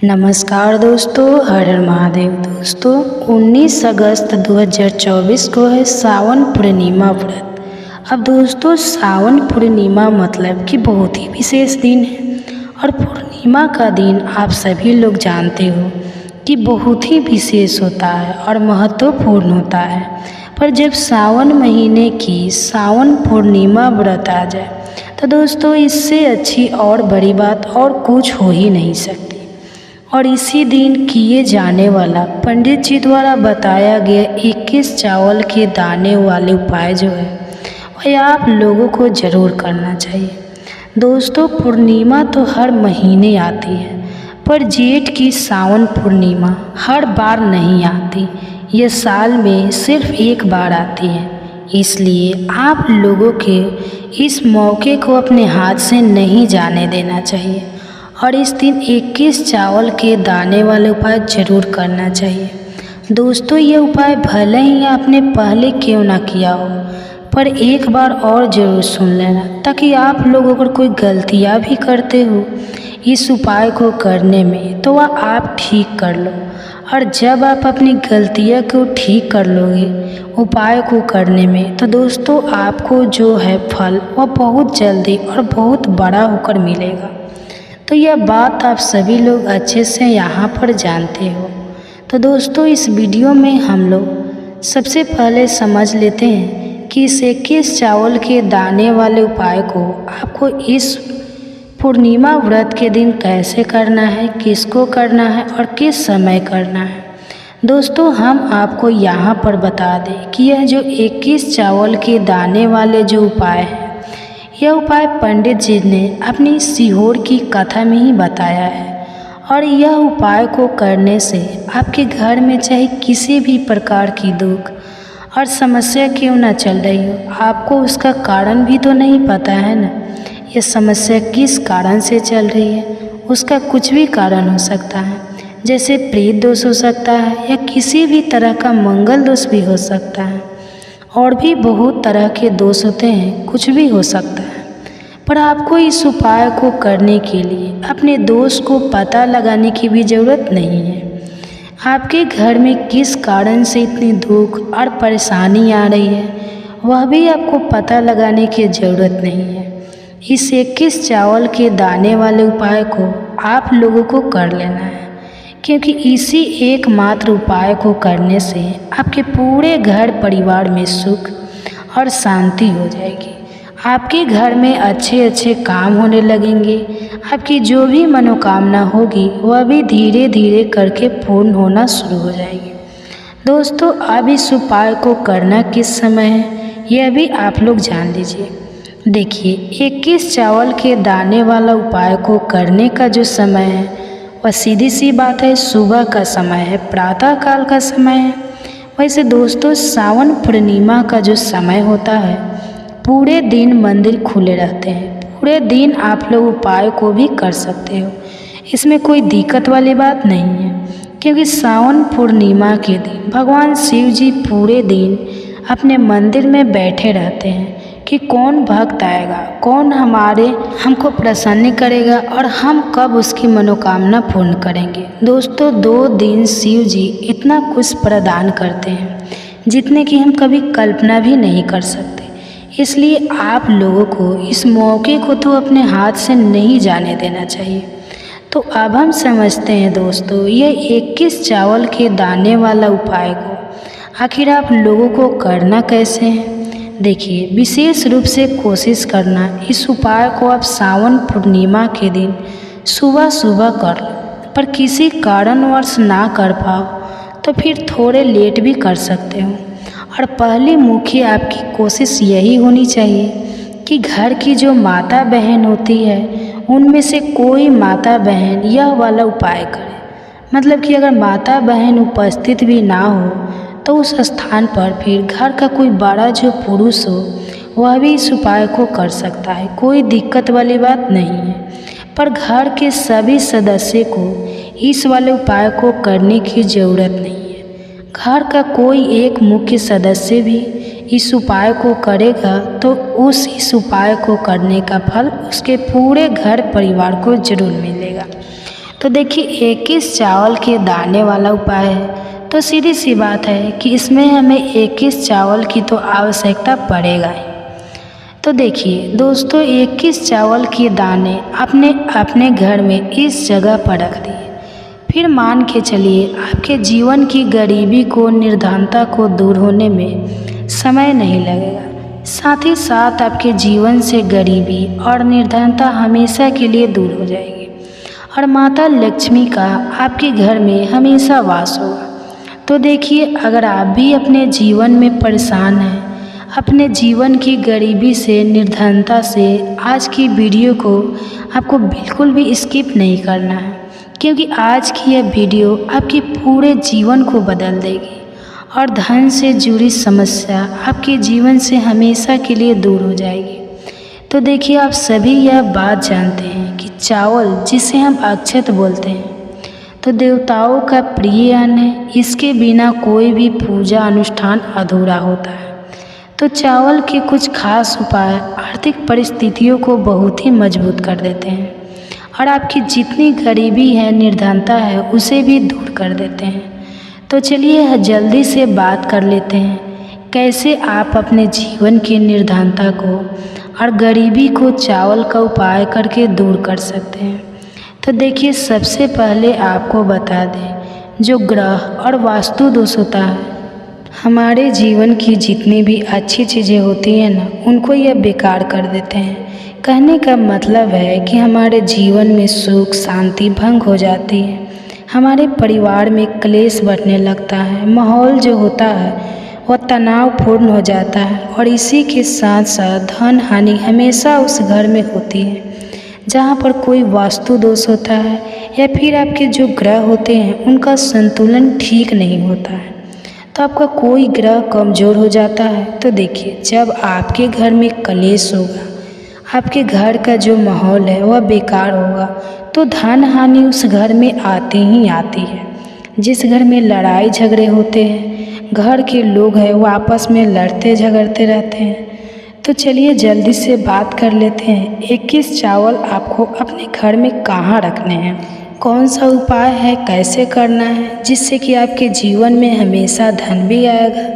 नमस्कार दोस्तों, हर हर महादेव। दोस्तों 19 अगस्त 2024 को है सावन पूर्णिमा व्रत। अब दोस्तों सावन पूर्णिमा मतलब कि बहुत ही विशेष दिन है और पूर्णिमा का दिन आप सभी लोग जानते हो कि बहुत ही विशेष होता है और महत्वपूर्ण होता है। पर जब सावन महीने की सावन पूर्णिमा व्रत आ जाए तो दोस्तों इससे अच्छी और बड़ी बात और कुछ हो ही नहीं सकती। और इसी दिन किए जाने वाला पंडित जी द्वारा बताया गया 21 चावल के दाने वाले उपाय जो है वह आप लोगों को ज़रूर करना चाहिए। दोस्तों पूर्णिमा तो हर महीने आती है, पर जेठ की सावन पूर्णिमा हर बार नहीं आती। यह साल में सिर्फ एक बार आती है, इसलिए आप लोगों के इस मौके को अपने हाथ से नहीं जाने देना चाहिए और इस दिन 21 चावल के दाने वाले उपाय ज़रूर करना चाहिए। दोस्तों ये उपाय भले ही आपने पहले क्यों ना किया हो, पर एक बार और ज़रूर सुन लेना, ताकि आप लोग अगर कोई गलतियाँ भी करते हो इस उपाय को करने में तो वह आप ठीक कर लो। और जब आप अपनी गलतियाँ को ठीक कर लोगे उपाय को करने में, तो दोस्तों आपको जो है फल वह बहुत जल्दी और बहुत बड़ा होकर मिलेगा। तो यह बात आप सभी लोग अच्छे से यहाँ पर जानते हो। तो दोस्तों इस वीडियो में हम लोग सबसे पहले समझ लेते हैं कि इस 21 चावल के दाने वाले उपाय को आपको इस पूर्णिमा व्रत के दिन कैसे करना है, किसको करना है और किस समय करना है। दोस्तों हम आपको यहाँ पर बता दें कि यह जो 21 चावल के दाने वाले जो उपाय हैं, यह उपाय पंडित जी ने अपनी सीहोर की कथा में ही बताया है। और यह उपाय को करने से आपके घर में चाहे किसी भी प्रकार की दुख और समस्या क्यों ना चल रही हो, आपको उसका कारण भी तो नहीं पता है ना। यह समस्या किस कारण से चल रही है, उसका कुछ भी कारण हो सकता है, जैसे प्रेत दोष हो सकता है या किसी भी तरह का मंगल दोष भी हो सकता है, और भी बहुत तरह के दोष होते हैं, कुछ भी हो सकता है। पर आपको इस उपाय को करने के लिए अपने दोष को पता लगाने की भी ज़रूरत नहीं है। आपके घर में किस कारण से इतनी दुख और परेशानी आ रही है वह भी आपको पता लगाने की ज़रूरत नहीं है। इस 21 चावल के दाने वाले उपाय को आप लोगों को कर लेना है, क्योंकि इसी एकमात्र उपाय को करने से आपके पूरे घर परिवार में सुख और शांति हो जाएगी। आपके घर में अच्छे अच्छे काम होने लगेंगे। आपकी जो भी मनोकामना होगी वह भी धीरे धीरे करके पूर्ण होना शुरू हो जाएगी। दोस्तों अब इस उपाय को करना किस समय है यह भी आप लोग जान लीजिए। देखिए 21 चावल के दाने वाला उपाय को करने का जो समय है वह सीधी सी बात है, सुबह का समय है, प्रातः काल का समय है। वैसे दोस्तों सावन पूर्णिमा का जो समय होता है पूरे दिन मंदिर खुले रहते हैं, पूरे दिन आप लोग उपाय को भी कर सकते हो, इसमें कोई दिक्कत वाली बात नहीं है। क्योंकि सावन पूर्णिमा के दिन भगवान शिव जी पूरे दिन अपने मंदिर में बैठे रहते हैं कि कौन भक्त आएगा, कौन हमको प्रसन्न करेगा और हम कब उसकी मनोकामना पूर्ण करेंगे। दोस्तों 2 दिन शिव जी इतना कुछ प्रदान करते हैं जितने कि हम कभी कल्पना भी नहीं कर सकते। इसलिए आप लोगों को इस मौके को तो अपने हाथ से नहीं जाने देना चाहिए। तो अब हम समझते हैं दोस्तों ये 21 चावल के दाने वाला उपाय को आखिर आप लोगों को करना कैसे है। देखिए विशेष रूप से कोशिश करना इस उपाय को आप सावन पूर्णिमा के दिन सुबह सुबह कर लो, पर किसी कारणवश ना कर पाओ तो फिर थोड़े लेट भी कर सकते हो। और पहली मुख्य आपकी कोशिश यही होनी चाहिए कि घर की जो माता बहन होती है उनमें से कोई माता बहन यह वाला उपाय करे। मतलब कि अगर माता बहन उपस्थित भी ना हो तो उस स्थान पर फिर घर का कोई बड़ा जो पुरुष हो वह भी इस उपाय को कर सकता है, कोई दिक्कत वाली बात नहीं है। पर घर के सभी सदस्य को इस वाले उपाय को करने की ज़रूरत नहीं है। घर का कोई एक मुख्य सदस्य भी इस उपाय को करेगा तो इस उपाय को करने का फल उसके पूरे घर परिवार को जरूर मिलेगा। तो तो देखिए 21 चावल के दाने वाला उपाय है, तो सीधी सी बात है कि इसमें हमें 21 चावल की तो आवश्यकता पड़ेगा ही। तो देखिए दोस्तों 21 चावल के दाने अपने अपने घर में इस जगह पर रख दिए। फिर मान के चलिए आपके जीवन की गरीबी को, निर्धनता को दूर होने में समय नहीं लगेगा। साथ ही साथ आपके जीवन से गरीबी और निर्धनता हमेशा के लिए दूर हो जाएगी और माता लक्ष्मी का आपके घर में हमेशा वास होगा। तो देखिए अगर आप भी अपने जीवन में परेशान हैं, अपने जीवन की गरीबी से, निर्धनता से, आज की वीडियो को आपको बिल्कुल भी स्किप नहीं करना है, क्योंकि आज की यह वीडियो आपके पूरे जीवन को बदल देगी और धन से जुड़ी समस्या आपके जीवन से हमेशा के लिए दूर हो जाएगी। तो देखिए आप सभी यह बात जानते हैं कि चावल, जिसे हम अक्षत बोलते हैं, तो देवताओं का प्रिय अन्न है। इसके बिना कोई भी पूजा अनुष्ठान अधूरा होता है। तो चावल के कुछ खास उपाय आर्थिक परिस्थितियों को बहुत ही मजबूत कर देते हैं और आपकी जितनी गरीबी है, निर्धनता है, उसे भी दूर कर देते हैं। तो चलिए जल्दी से बात कर लेते हैं कैसे आप अपने जीवन की निर्धनता को और गरीबी को चावल का उपाय करके दूर कर सकते हैं। तो देखिए सबसे पहले आपको बता दें, जो ग्रह और वास्तु दोष होता है, हमारे जीवन की जितनी भी अच्छी चीज़ें होती हैं ना, उनको यह बेकार कर देते हैं। कहने का मतलब है कि हमारे जीवन में सुख शांति भंग हो जाती है, हमारे परिवार में क्लेश बढ़ने लगता है, माहौल जो होता है वह तनावपूर्ण हो जाता है और इसी के साथ साथ धन हानि हमेशा उस घर में होती है जहाँ पर कोई वास्तु दोष होता है या फिर आपके जो ग्रह होते हैं उनका संतुलन ठीक नहीं होता है, तो आपका कोई ग्रह कमज़ोर हो जाता है। तो देखिए जब आपके घर में कलेश होगा, आपके घर का जो माहौल है वह बेकार होगा, तो धन हानि उस घर में आती ही आती है। जिस घर में लड़ाई झगड़े होते हैं, घर के लोग हैं वो आपस में लड़ते झगड़ते रहते हैं। तो चलिए जल्दी से बात कर लेते हैं 21 चावल आपको अपने घर में कहाँ रखने हैं, कौन सा उपाय है, कैसे करना है, जिससे कि आपके जीवन में हमेशा धन भी आएगा,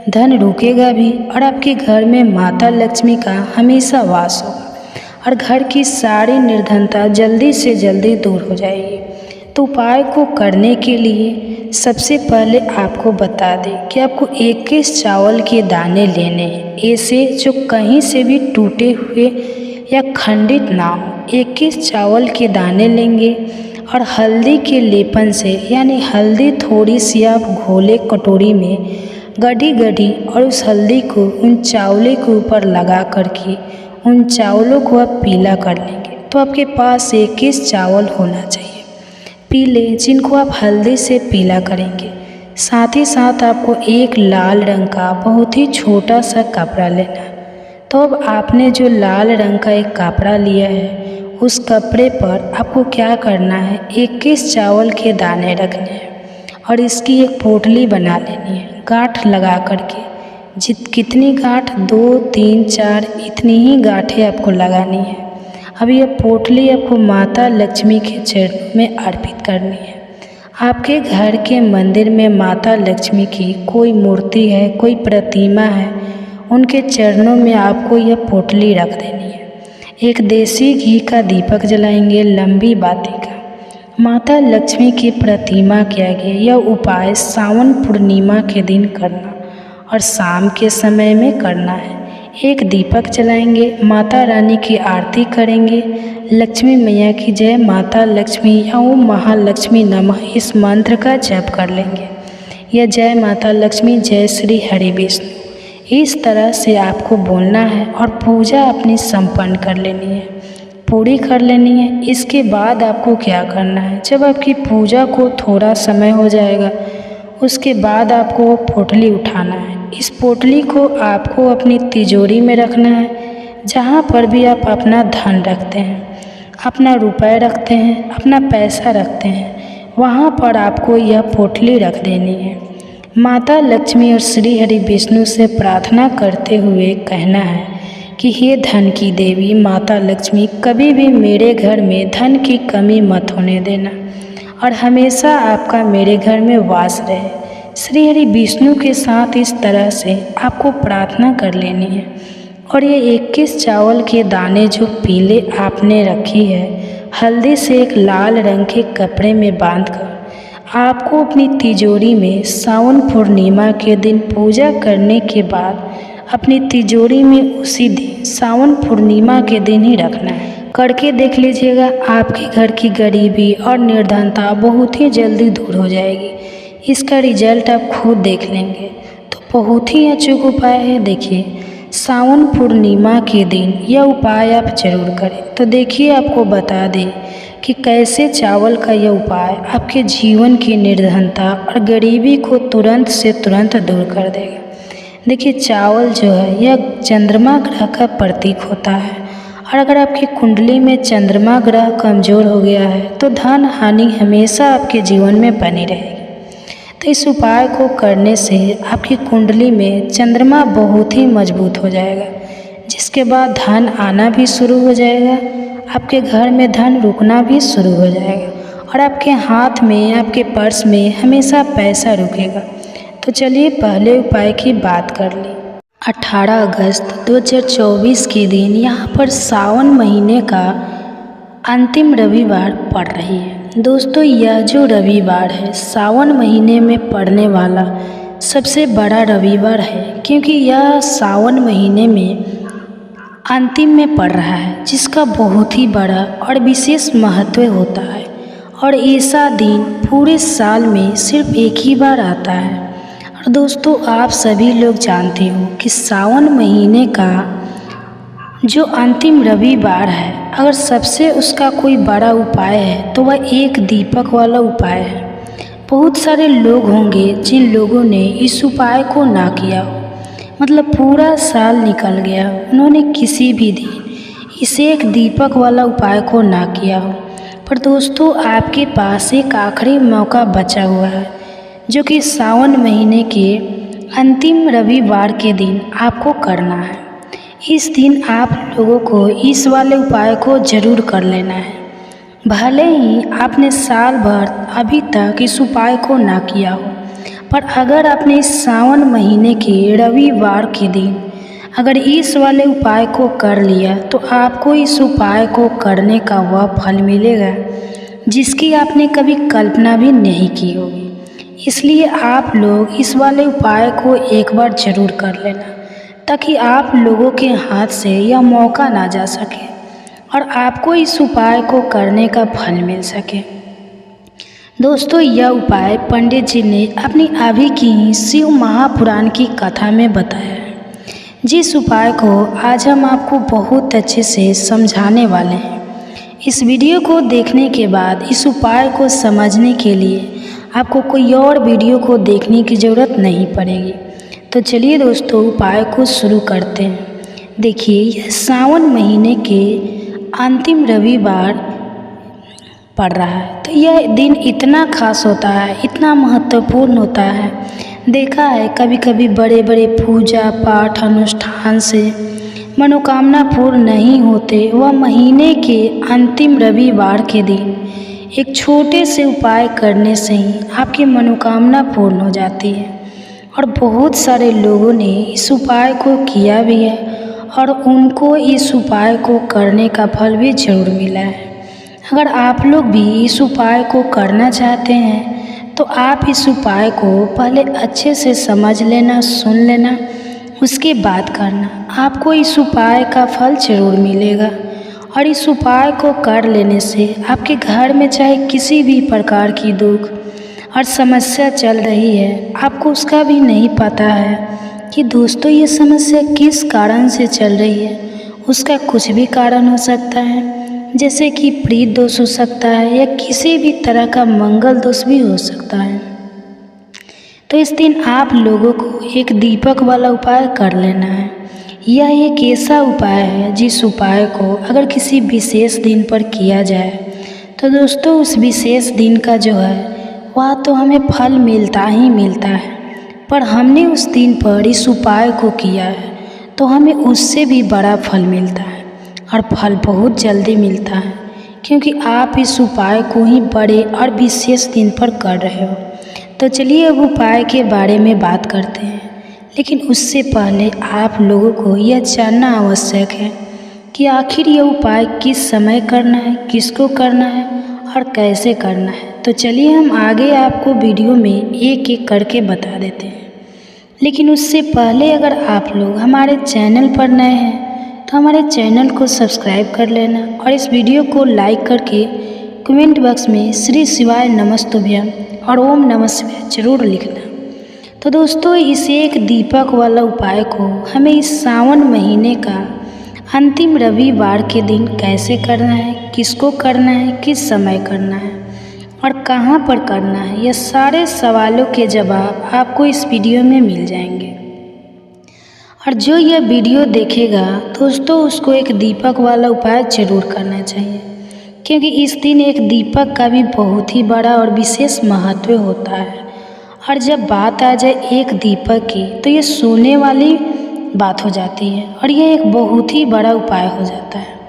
धन रुकेगा भी और आपके घर में माता लक्ष्मी का हमेशा वास होगा और घर की सारी निर्धनता जल्दी से जल्दी दूर हो जाएगी। तो उपाय को करने के लिए सबसे पहले आपको बता दें कि आपको 21 चावल के दाने लेने हैं, ऐसे जो कहीं से भी टूटे हुए या खंडित ना हो। 21 चावल के दाने लेंगे और हल्दी के लेपन से, यानी हल्दी थोड़ी सी आप घोले कटोरी में गढ़ी गढ़ी और उस हल्दी को उन चावलों के ऊपर लगा करके उन चावलों को आप पीला कर लेंगे। तो आपके पास 21 चावल होना चाहिए पीले, जिनको आप हल्दी से पीला करेंगे। साथ ही साथ आपको एक लाल रंग का बहुत ही छोटा सा कपड़ा लेना है। तो अब आपने जो लाल रंग का एक कपड़ा लिया है, उस कपड़े पर आपको क्या करना है, 21 चावल के दाने रखने हैं और इसकी एक पोटली बना लेनी है गांठ लगा करके। कितनी गांठ, 2, 3, 4 इतनी ही गांठें आपको लगानी है। अब यह पोटली आपको माता लक्ष्मी के चरणों में अर्पित करनी है। आपके घर के मंदिर में माता लक्ष्मी की कोई मूर्ति है, कोई प्रतिमा है, उनके चरणों में आपको यह पोटली रख देनी है। एक देसी घी का दीपक जलाएंगे, लंबी बाती का। माता लक्ष्मी की प्रतिमा के आगे यह उपाय सावन पूर्णिमा के दिन करना और शाम के समय में करना है। एक दीपक जलाएंगे, माता रानी की आरती करेंगे, लक्ष्मी मैया की जय, माता लक्ष्मी या ओम महालक्ष्मी नमः इस मंत्र का जप कर लेंगे। यह जय माता लक्ष्मी, जय श्री हरि विष्णु, इस तरह से आपको बोलना है और पूजा अपनी संपन्न कर लेनी है, पूरी कर लेनी है। इसके बाद आपको क्या करना है, जब आपकी पूजा को थोड़ा समय हो जाएगा, उसके बाद आपको वो पोटली उठाना है। इस पोटली को आपको अपनी तिजोरी में रखना है, जहाँ पर भी आप अपना धन रखते हैं, अपना रुपए रखते हैं, अपना पैसा रखते हैं, वहाँ पर आपको यह पोटली रख देनी है। माता लक्ष्मी और श्री हरि विष्णु से प्रार्थना करते हुए कहना है कि हे धन की देवी माता लक्ष्मी, कभी भी मेरे घर में धन की कमी मत होने देना और हमेशा आपका मेरे घर में वास रहे। श्री हरि विष्णु के साथ इस तरह से आपको प्रार्थना कर लेनी है। और ये 21 चावल के दाने जो पीले आपने रखी है, हल्दी से एक लाल रंग के कपड़े में बांधकर आपको अपनी तिजोरी में सावन पूर्णिमा के दिन पूजा करने के बाद अपनी तिजोरी में उसी दिन सावन पूर्णिमा के दिन ही रखना है। करके देख लीजिएगा, आपके घर की गरीबी और निर्धनता बहुत ही जल्दी दूर हो जाएगी। इसका रिजल्ट आप खुद देख लेंगे। तो बहुत ही अचूक उपाय है। देखिए, सावन पूर्णिमा के दिन यह उपाय आप जरूर करें। तो देखिए, आपको बता दें कि कैसे चावल का यह उपाय आपके जीवन की निर्धनता और गरीबी को तुरंत से तुरंत दूर कर देगा। देखिए, चावल जो है यह चंद्रमा ग्रह का प्रतीक होता है और अगर आपकी कुंडली में चंद्रमा ग्रह कमज़ोर हो गया है तो धन हानि हमेशा आपके जीवन में बनी रहेगी। तो इस उपाय को करने से आपकी कुंडली में चंद्रमा बहुत ही मजबूत हो जाएगा, जिसके बाद धन आना भी शुरू हो जाएगा, आपके घर में धन रुकना भी शुरू हो जाएगा और आपके हाथ में, आपके पर्स में हमेशा पैसा रुकेगा। तो चलिए पहले उपाय की बात कर ली। 18 अगस्त 2024 के दिन यहाँ पर सावन महीने का अंतिम रविवार पड़ रही है। दोस्तों, यह जो रविवार है सावन महीने में पड़ने वाला सबसे बड़ा रविवार है, क्योंकि यह सावन महीने में अंतिम में पड़ रहा है, जिसका बहुत ही बड़ा और विशेष महत्व होता है। और ऐसा दिन पूरे साल में सिर्फ एक ही बार आता है। और दोस्तों, आप सभी लोग जानते हो कि सावन महीने का जो अंतिम रविवार है, अगर सबसे उसका कोई बड़ा उपाय है तो वह एक दीपक वाला उपाय है। बहुत सारे लोग होंगे जिन लोगों ने इस उपाय को ना किया हो, मतलब पूरा साल निकल गया हो, उन्होंने किसी भी दिन इस एक दीपक वाला उपाय को ना किया हो। पर दोस्तों, आपके पास एक आखिरी मौका बचा हुआ है, जो कि सावन महीने के अंतिम रविवार के दिन आपको करना है। इस दिन आप लोगों को इस वाले उपाय को ज़रूर कर लेना है। भले ही आपने साल भर अभी तक इस उपाय को ना किया हो, पर अगर आपने इस सावन महीने के रविवार के दिन अगर इस वाले उपाय को कर लिया तो आपको इस उपाय को करने का वह फल मिलेगा जिसकी आपने कभी कल्पना भी नहीं की होगी। इसलिए आप लोग इस वाले उपाय को एक बार ज़रूर कर लेना, ताकि आप लोगों के हाथ से यह मौका ना जा सके और आपको इस उपाय को करने का फल मिल सके। दोस्तों, यह उपाय पंडित जी ने अपनी अभी की शिव महापुराण की कथा में बताया है, जिस उपाय को आज हम आपको बहुत अच्छे से समझाने वाले हैं। इस वीडियो को देखने के बाद इस उपाय को समझने के लिए आपको कोई और वीडियो को देखने की ज़रूरत नहीं पड़ेगी। तो चलिए दोस्तों, उपाय को शुरू करते हैं। देखिए, यह सावन महीने के अंतिम रविवार पड़ रहा है, तो यह दिन इतना खास होता है, इतना महत्वपूर्ण होता है। देखा है कभी कभी बड़े बड़े पूजा पाठ अनुष्ठान से मनोकामना पूर्ण नहीं होते, वह महीने के अंतिम रविवार के दिन एक छोटे से उपाय करने से ही आपकी मनोकामना पूर्ण हो जाती है। और बहुत सारे लोगों ने इस उपाय को किया भी है और उनको इस उपाय को करने का फल भी जरूर मिला है। अगर आप लोग भी इस उपाय को करना चाहते हैं तो आप इस उपाय को पहले अच्छे से समझ लेना, सुन लेना, उसके बाद करना। आपको इस उपाय का फल जरूर मिलेगा और इस उपाय को कर लेने से आपके घर में चाहे किसी भी प्रकार की दुख और समस्या चल रही है, आपको उसका भी नहीं पता है कि दोस्तों ये समस्या किस कारण से चल रही है। उसका कुछ भी कारण हो सकता है, जैसे कि प्रीत दोष हो सकता है या किसी भी तरह का मंगल दोष भी हो सकता है। तो इस दिन आप लोगों को एक दीपक वाला उपाय कर लेना है। यह एक ऐसा उपाय है जिस उपाय को अगर किसी विशेष दिन पर किया जाए तो दोस्तों उस विशेष दिन का जो है वह तो हमें फल मिलता ही मिलता है। पर हमने उस दिन पर इस उपाय को किया है तो हमें उससे भी बड़ा फल मिलता है और फल बहुत जल्दी मिलता है, क्योंकि आप इस उपाय को ही बड़े और विशेष दिन पर कर रहे हो। तो चलिए अब उपाय के बारे में बात करते हैं, लेकिन उससे पहले आप लोगों को यह जानना आवश्यक है कि आखिर यह उपाय किस समय करना है, किसको करना है और कैसे करना है। तो चलिए हम आगे आपको वीडियो में एक एक करके बता देते हैं। लेकिन उससे पहले अगर आप लोग हमारे चैनल पर नए हैं तो हमारे चैनल को सब्सक्राइब कर लेना और इस वीडियो को लाइक करके कमेंट बॉक्स में श्री शिवाय नमस्तुभ्यम और ओम नमः शिवाय जरूर लिखना। तो दोस्तों, इस एक दीपक वाला उपाय को हमें इस सावन महीने का अंतिम रविवार के दिन कैसे करना है, किसको करना है, किस समय करना है और कहाँ पर करना है, यह सारे सवालों के जवाब आपको इस वीडियो में मिल जाएंगे। और जो यह वीडियो देखेगा दोस्तों, उसको एक दीपक वाला उपाय जरूर करना चाहिए, क्योंकि इस दिन एक दीपक का भी बहुत ही बड़ा और विशेष महत्व होता है। और जब बात आ जाए एक दीपक की तो ये सोने वाली बात हो जाती है और यह एक बहुत ही बड़ा उपाय हो जाता है।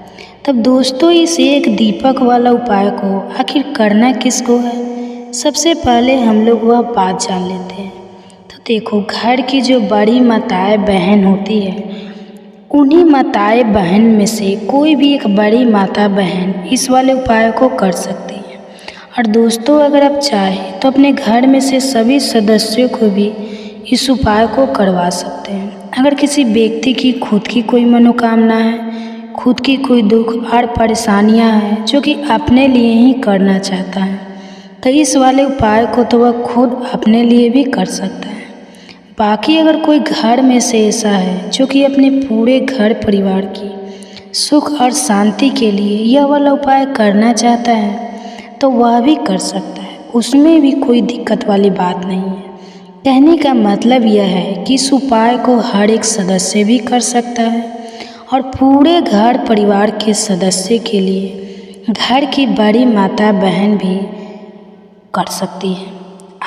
तब दोस्तों, इस एक दीपक वाला उपाय को आखिर करना किसको है, सबसे पहले हम लोग वह बात जान लेते हैं। तो देखो, घर की जो बड़ी माताएं बहन होती है, उन्हीं माताएं बहन में से कोई भी एक बड़ी माता बहन इस वाले उपाय को कर सकती है। और दोस्तों, अगर आप चाहें तो अपने घर में से सभी सदस्यों को भी इस उपाय को करवा सकते हैं। अगर किसी व्यक्ति की खुद की कोई मनोकामना है, खुद की कोई दुख और परेशानियां हैं जो कि अपने लिए ही करना चाहता है, तो इस वाले उपाय को तो वह खुद अपने लिए भी कर सकता है। बाकी अगर कोई घर में से ऐसा है जो कि अपने पूरे घर परिवार की सुख और शांति के लिए यह वाला उपाय करना चाहता है, तो वह भी कर सकता है, उसमें भी कोई दिक्कत वाली बात नहीं है। कहने का मतलब यह है कि इस उपाय को हर एक सदस्य भी कर सकता है और पूरे घर परिवार के सदस्य के लिए घर की बड़ी माता बहन भी कर सकती है।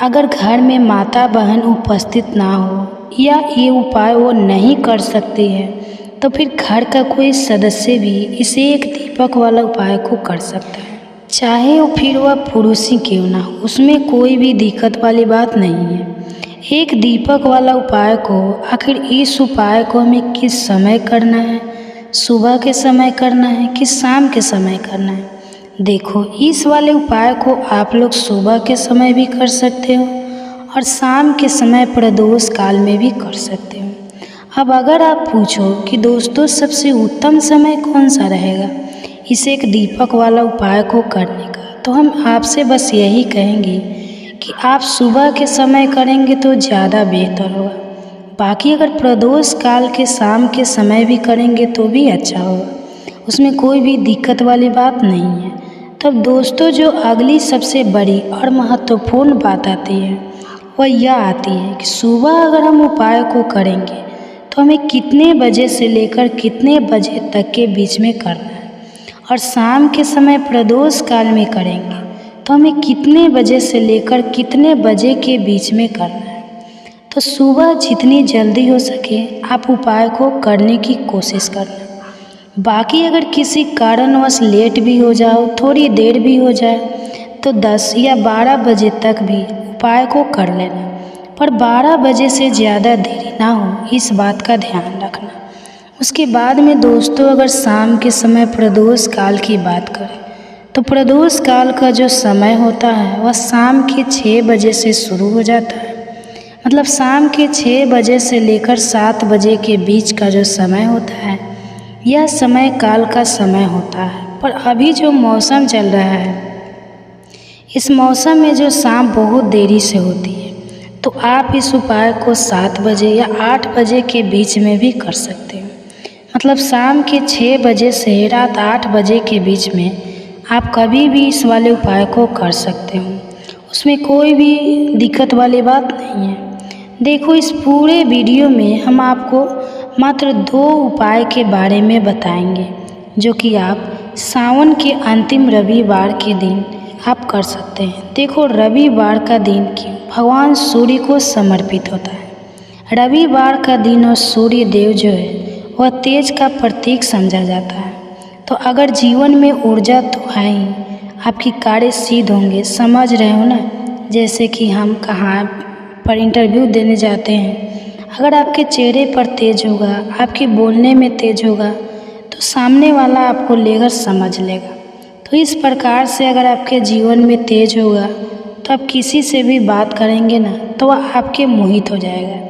अगर घर में माता बहन उपस्थित ना हो या ये उपाय वो नहीं कर सकती है, तो फिर घर का कोई सदस्य भी इसे एक दीपक वाला उपाय को कर सकता है, चाहे वो फिर वह पुरुष ही क्यों ना हो, उसमें कोई भी दिक्कत वाली बात नहीं है। एक दीपक वाला उपाय को आखिर इस उपाय को हमें किस समय करना है, सुबह के समय करना है कि शाम के समय करना है। देखो, इस वाले उपाय को आप लोग सुबह के समय भी कर सकते हो और शाम के समय प्रदोष काल में भी कर सकते हो। अब अगर आप पूछो कि दोस्तों सबसे उत्तम समय कौन सा रहेगा इस एक दीपक वाला उपाय को करने का, तो हम आपसे बस यही कहेंगे कि आप सुबह के समय करेंगे तो ज़्यादा बेहतर होगा। बाकी अगर प्रदोष काल के शाम के समय भी करेंगे तो भी अच्छा होगा, उसमें कोई भी दिक्कत वाली बात नहीं है। तब दोस्तों, जो अगली सबसे बड़ी और महत्वपूर्ण बात आती है वह यह आती है कि सुबह अगर हम उपाय को करेंगे तो हमें कितने बजे से लेकर कितने बजे तक के बीच में करना है, और शाम के समय प्रदोष काल में करेंगे तो हमें कितने बजे से लेकर कितने बजे के बीच में करना है। तो सुबह जितनी जल्दी हो सके आप उपाय को करने की कोशिश करना। बाकी अगर किसी कारणवश लेट भी हो जाओ, थोड़ी देर भी हो जाए, तो 10 या 12 बजे तक भी उपाय को कर लेना, पर 12 बजे से ज़्यादा देरी ना हो, इस बात का ध्यान रखना। उसके बाद में दोस्तों, अगर शाम के समय प्रदोष काल की बात करें तो प्रदोष काल का जो समय होता है वह शाम के 6 बजे से शुरू हो जाता है। मतलब शाम के 6 बजे से लेकर 7 बजे के बीच का जो समय होता है, यह समय काल का समय होता है। पर अभी जो मौसम चल रहा है, इस मौसम में जो शाम बहुत देरी से होती है, तो आप इस उपाय को 7 बजे या 8 बजे के बीच में भी कर सकते हो। मतलब शाम के 6 बजे से रात 8 बजे के बीच में आप कभी भी इस वाले उपाय को कर सकते हो, उसमें कोई भी दिक्कत वाली बात नहीं है। देखो, इस पूरे वीडियो में हम आपको मात्र 2 उपाय के बारे में बताएंगे जो कि आप सावन के अंतिम रविवार के दिन आप कर सकते हैं। देखो, रविवार का दिन क्यों भगवान सूर्य को समर्पित होता है। रविवार का दिन और सूर्य देव जो है वह तेज का प्रतीक समझा जाता है। तो अगर जीवन में ऊर्जा तो है ही, आपकी कार्य सिद्ध होंगे। समझ रहे हो ना, जैसे कि हम कहाँ पर इंटरव्यू देने जाते हैं, अगर आपके चेहरे पर तेज होगा, आपके बोलने में तेज होगा, तो सामने वाला आपको लेकर समझ लेगा। तो इस प्रकार से अगर आपके जीवन में तेज होगा तो आप किसी से भी बात करेंगे ना, तो वह आपके मोहित हो जाएगा।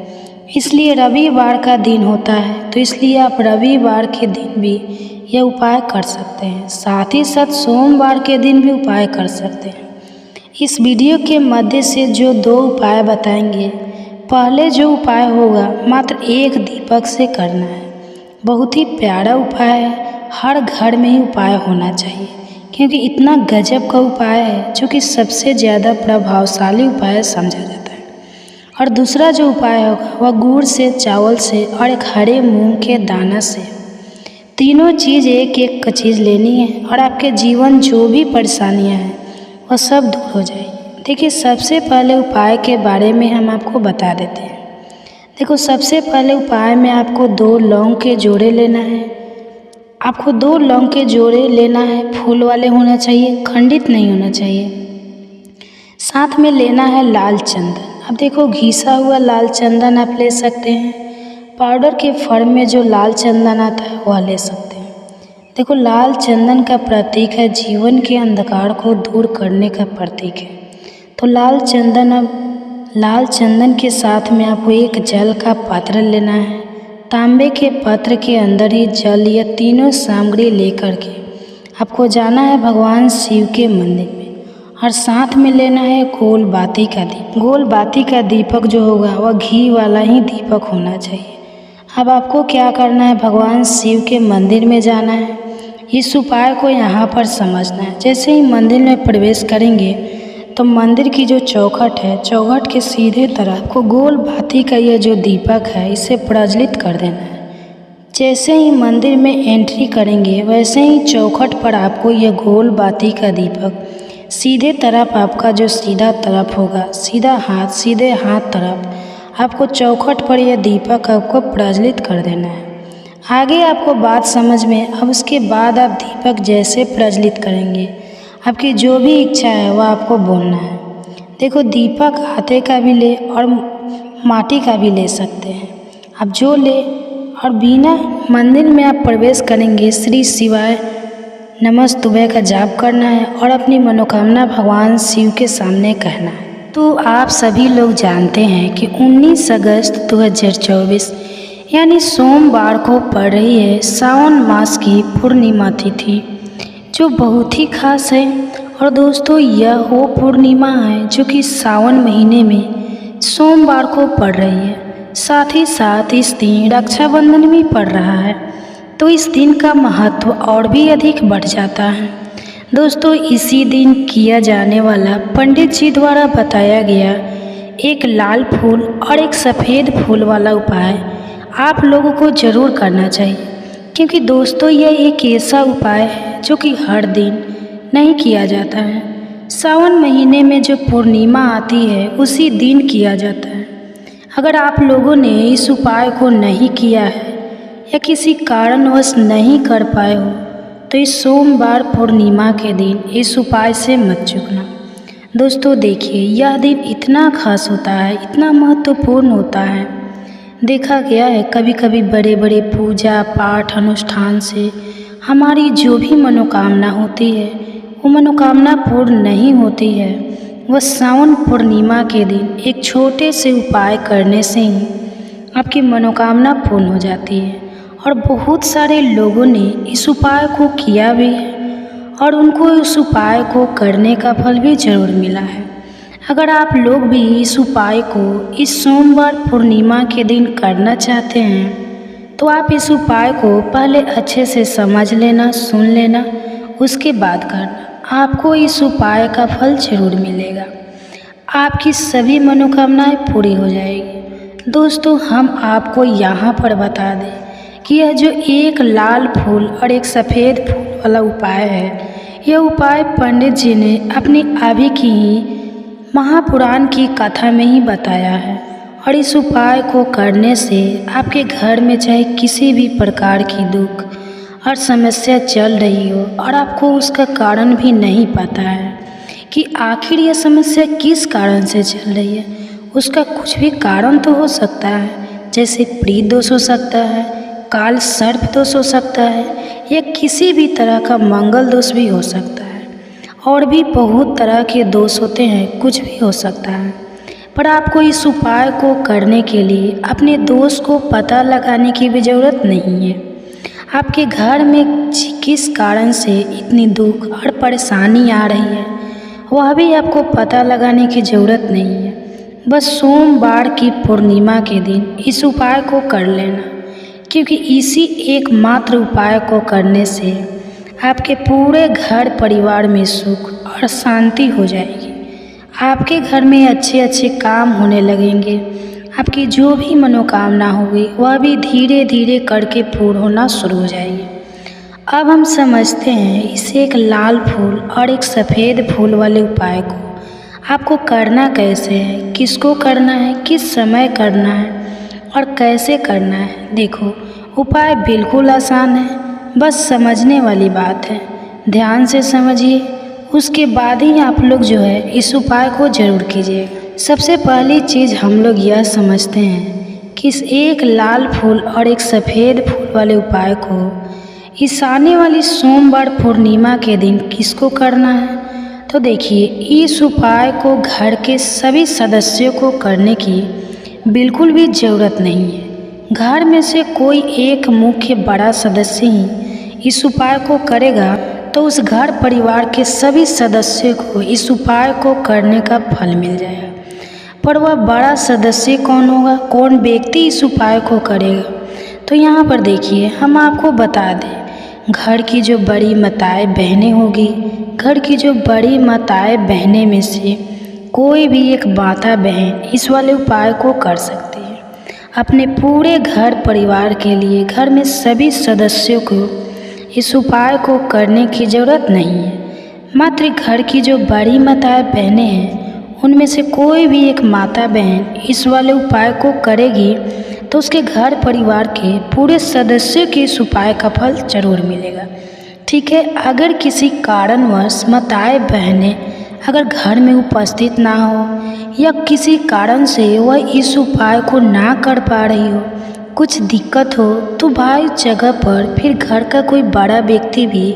इसलिए रविवार का दिन होता है, तो इसलिए आप रविवार के दिन भी यह उपाय कर सकते हैं। साथ ही साथ सोमवार के दिन भी उपाय कर सकते हैं। इस वीडियो के मध्य से जो 2 उपाय बताएंगे, पहले जो उपाय होगा मात्र 1 दीपक से करना है। बहुत ही प्यारा उपाय है, हर घर में ही उपाय होना चाहिए, क्योंकि इतना गजब का उपाय है जो कि सबसे ज़्यादा प्रभावशाली उपाय समझा जाता है। और दूसरा जो उपाय होगा वह गुड़ से, चावल से और एक हरे मूंग के दाना से। तीनों चीज़ एक एक चीज़ लेनी है और आपके जीवन जो भी परेशानियां हैं वह सब दूर हो जाएगी। देखिए, सबसे पहले उपाय के बारे में हम आपको बता देते हैं। देखो, सबसे पहले उपाय में आपको 2 लौंग के जोड़े लेना है। आपको 2 लौंग के जोड़े लेना है, फूल वाले होना चाहिए, खंडित नहीं होना चाहिए। साथ में लेना है लाल चंदन। अब देखो, घिसा हुआ लाल चंदन आप ले सकते हैं, पाउडर के फॉर्म में जो लाल चंदन आता है वह ले सकते हैं। देखो, लाल चंदन का प्रतीक है जीवन के अंधकार को दूर करने का प्रतीक है। तो लाल चंदन के साथ में आपको एक जल का पात्र लेना है। तांबे के पात्र के अंदर ही जल या तीनों सामग्री लेकर के आपको जाना है भगवान शिव के मंदिर में, और साथ में लेना है गोल बाती का दीपक। गोल बाती का दीपक जो होगा वह घी वाला ही दीपक होना चाहिए। अब आपको क्या करना है, भगवान शिव के मंदिर में जाना है। इस उपाय को यहाँ पर समझना है। जैसे ही मंदिर में प्रवेश करेंगे तो मंदिर की जो चौखट है, चौखट के सीधे तरफ को गोल बाती का यह जो दीपक है इसे प्रज्वलित कर देना है। जैसे ही मंदिर में एंट्री करेंगे वैसे ही चौखट पर आपको यह गोल बाती का दीपक सीधे तरफ, आपका जो सीधा तरफ होगा, सीधे हाथ तरफ आपको चौखट पर यह दीपक आपको प्रज्वलित कर देना है। आगे आपको बात समझ में। अब उसके बाद आप दीपक जैसे प्रज्वलित करेंगे, आपकी जो भी इच्छा है वह आपको बोलना है। देखो, दीपक हाथे का भी ले और माटी का भी ले सकते हैं, आप जो ले। और बिना मंदिर में आप प्रवेश करेंगे, श्री शिवाय नमस्तुभ्य का जाप करना है और अपनी मनोकामना भगवान शिव के सामने कहना है। तो आप सभी लोग जानते हैं कि 19 अगस्त 2024 यानी सोमवार को पड़ रही है सावन मास की पूर्णिमा तिथि, जो बहुत ही खास है। और दोस्तों, यह वो पूर्णिमा है जो कि सावन महीने में सोमवार को पड़ रही है। साथ ही साथ इस दिन रक्षाबंधन भी पड़ रहा है, तो इस दिन का महत्व और भी अधिक बढ़ जाता है। दोस्तों, इसी दिन किया जाने वाला पंडित जी द्वारा बताया गया एक लाल फूल और एक सफ़ेद फूल वाला उपाय आप लोगों को ज़रूर करना चाहिए, क्योंकि दोस्तों यह एक ऐसा उपाय है जो कि हर दिन नहीं किया जाता है। सावन महीने में जो पूर्णिमा आती है उसी दिन किया जाता है। अगर आप लोगों ने इस उपाय को नहीं किया है या किसी कारणवश नहीं कर पाए हो, तो इस सोमवार पूर्णिमा के दिन इस उपाय से मत चूकना। दोस्तों देखिए, यह दिन इतना खास होता है, इतना महत्वपूर्ण होता है। देखा गया है कभी कभी बड़े बड़े पूजा पाठ अनुष्ठान से हमारी जो भी मनोकामना होती है वो मनोकामना पूर्ण नहीं होती है। वह सावन पूर्णिमा के दिन एक छोटे से उपाय करने से ही आपकी मनोकामना पूर्ण हो जाती है। और बहुत सारे लोगों ने इस उपाय को किया भी है और उनको इस उपाय को करने का फल भी जरूर मिला है। अगर आप लोग भी इस उपाय को इस सोमवार पूर्णिमा के दिन करना चाहते हैं, तो आप इस उपाय को पहले अच्छे से समझ लेना, सुन लेना, उसके बाद करना। आपको इस उपाय का फल जरूर मिलेगा, आपकी सभी मनोकामनाएं पूरी हो जाएगी। दोस्तों, हम आपको यहाँ पर बता दें कि यह जो एक लाल फूल और एक सफ़ेद फूल वाला उपाय है, यह उपाय पंडित जी ने अपनी अभी की ही महापुराण की कथा में ही बताया है। और इस उपाय को करने से आपके घर में चाहे किसी भी प्रकार की दुख और समस्या चल रही हो और आपको उसका कारण भी नहीं पता है कि आखिर यह समस्या किस कारण से चल रही है, उसका कुछ भी कारण तो हो सकता है, जैसे प्रीत दोष हो सकता है, काल सर्प दोष हो सकता है, या किसी भी तरह का मंगल दोष भी हो सकता है। और भी बहुत तरह के दोष होते हैं, कुछ भी हो सकता है। पर आपको इस उपाय को करने के लिए अपने दोष को पता लगाने की भी ज़रूरत नहीं है। आपके घर में किस कारण से इतनी दुख और परेशानी आ रही है, वह भी आपको पता लगाने की ज़रूरत नहीं है। बस सोमवार की पूर्णिमा के दिन इस उपाय को कर लेना, क्योंकि इसी एकमात्र उपाय को करने से आपके पूरे घर परिवार में सुख और शांति हो जाएगी। आपके घर में अच्छे अच्छे काम होने लगेंगे। आपकी जो भी मनोकामना होगी वह भी धीरे धीरे करके पूर्ण होना शुरू हो जाएगी। अब हम समझते हैं इस एक लाल फूल और एक सफ़ेद फूल वाले उपाय को आपको करना कैसे है, किसको करना है, किस समय करना है और कैसे करना है। देखो, उपाय बिल्कुल आसान है, बस समझने वाली बात है। ध्यान से समझिए, उसके बाद ही आप लोग जो है इस उपाय को ज़रूर कीजिएगा। सबसे पहली चीज़ हम लोग यह समझते हैं कि इस एक लाल फूल और एक सफ़ेद फूल वाले उपाय को इस आने वाली सोमवार पूर्णिमा के दिन किसको करना है। तो देखिए, इस उपाय को घर के सभी सदस्यों को करने की बिल्कुल भी ज़रूरत नहीं है। घर में से कोई एक मुख्य बड़ा सदस्य ही इस उपाय को करेगा तो उस घर परिवार के सभी सदस्यों को इस उपाय को करने का फल मिल जाएगा। पर वह बड़ा सदस्य कौन होगा, कौन व्यक्ति इस उपाय को करेगा? तो यहाँ पर देखिए, हम आपको बता दें, घर की जो बड़ी माताएं बहनें होगी, घर की जो बड़ी माताएं बहनें में से कोई भी एक माता बहन इस वाले उपाय को कर सकती है। अपने पूरे घर परिवार के लिए घर में सभी सदस्यों को इस उपाय को करने की ज़रूरत नहीं है। मात्र घर की जो बड़ी माताएं बहनें हैं उनमें से कोई भी एक माता बहन इस वाले उपाय को करेगी तो उसके घर परिवार के पूरे सदस्यों के इस उपाय का फल जरूर मिलेगा। ठीक है, अगर किसी कारणवश माताएं बहनें अगर घर में उपस्थित ना हो या किसी कारण से वह इस उपाय को ना कर पा रही हो, कुछ दिक्कत हो, तो भाई जगह पर फिर घर का कोई बड़ा व्यक्ति भी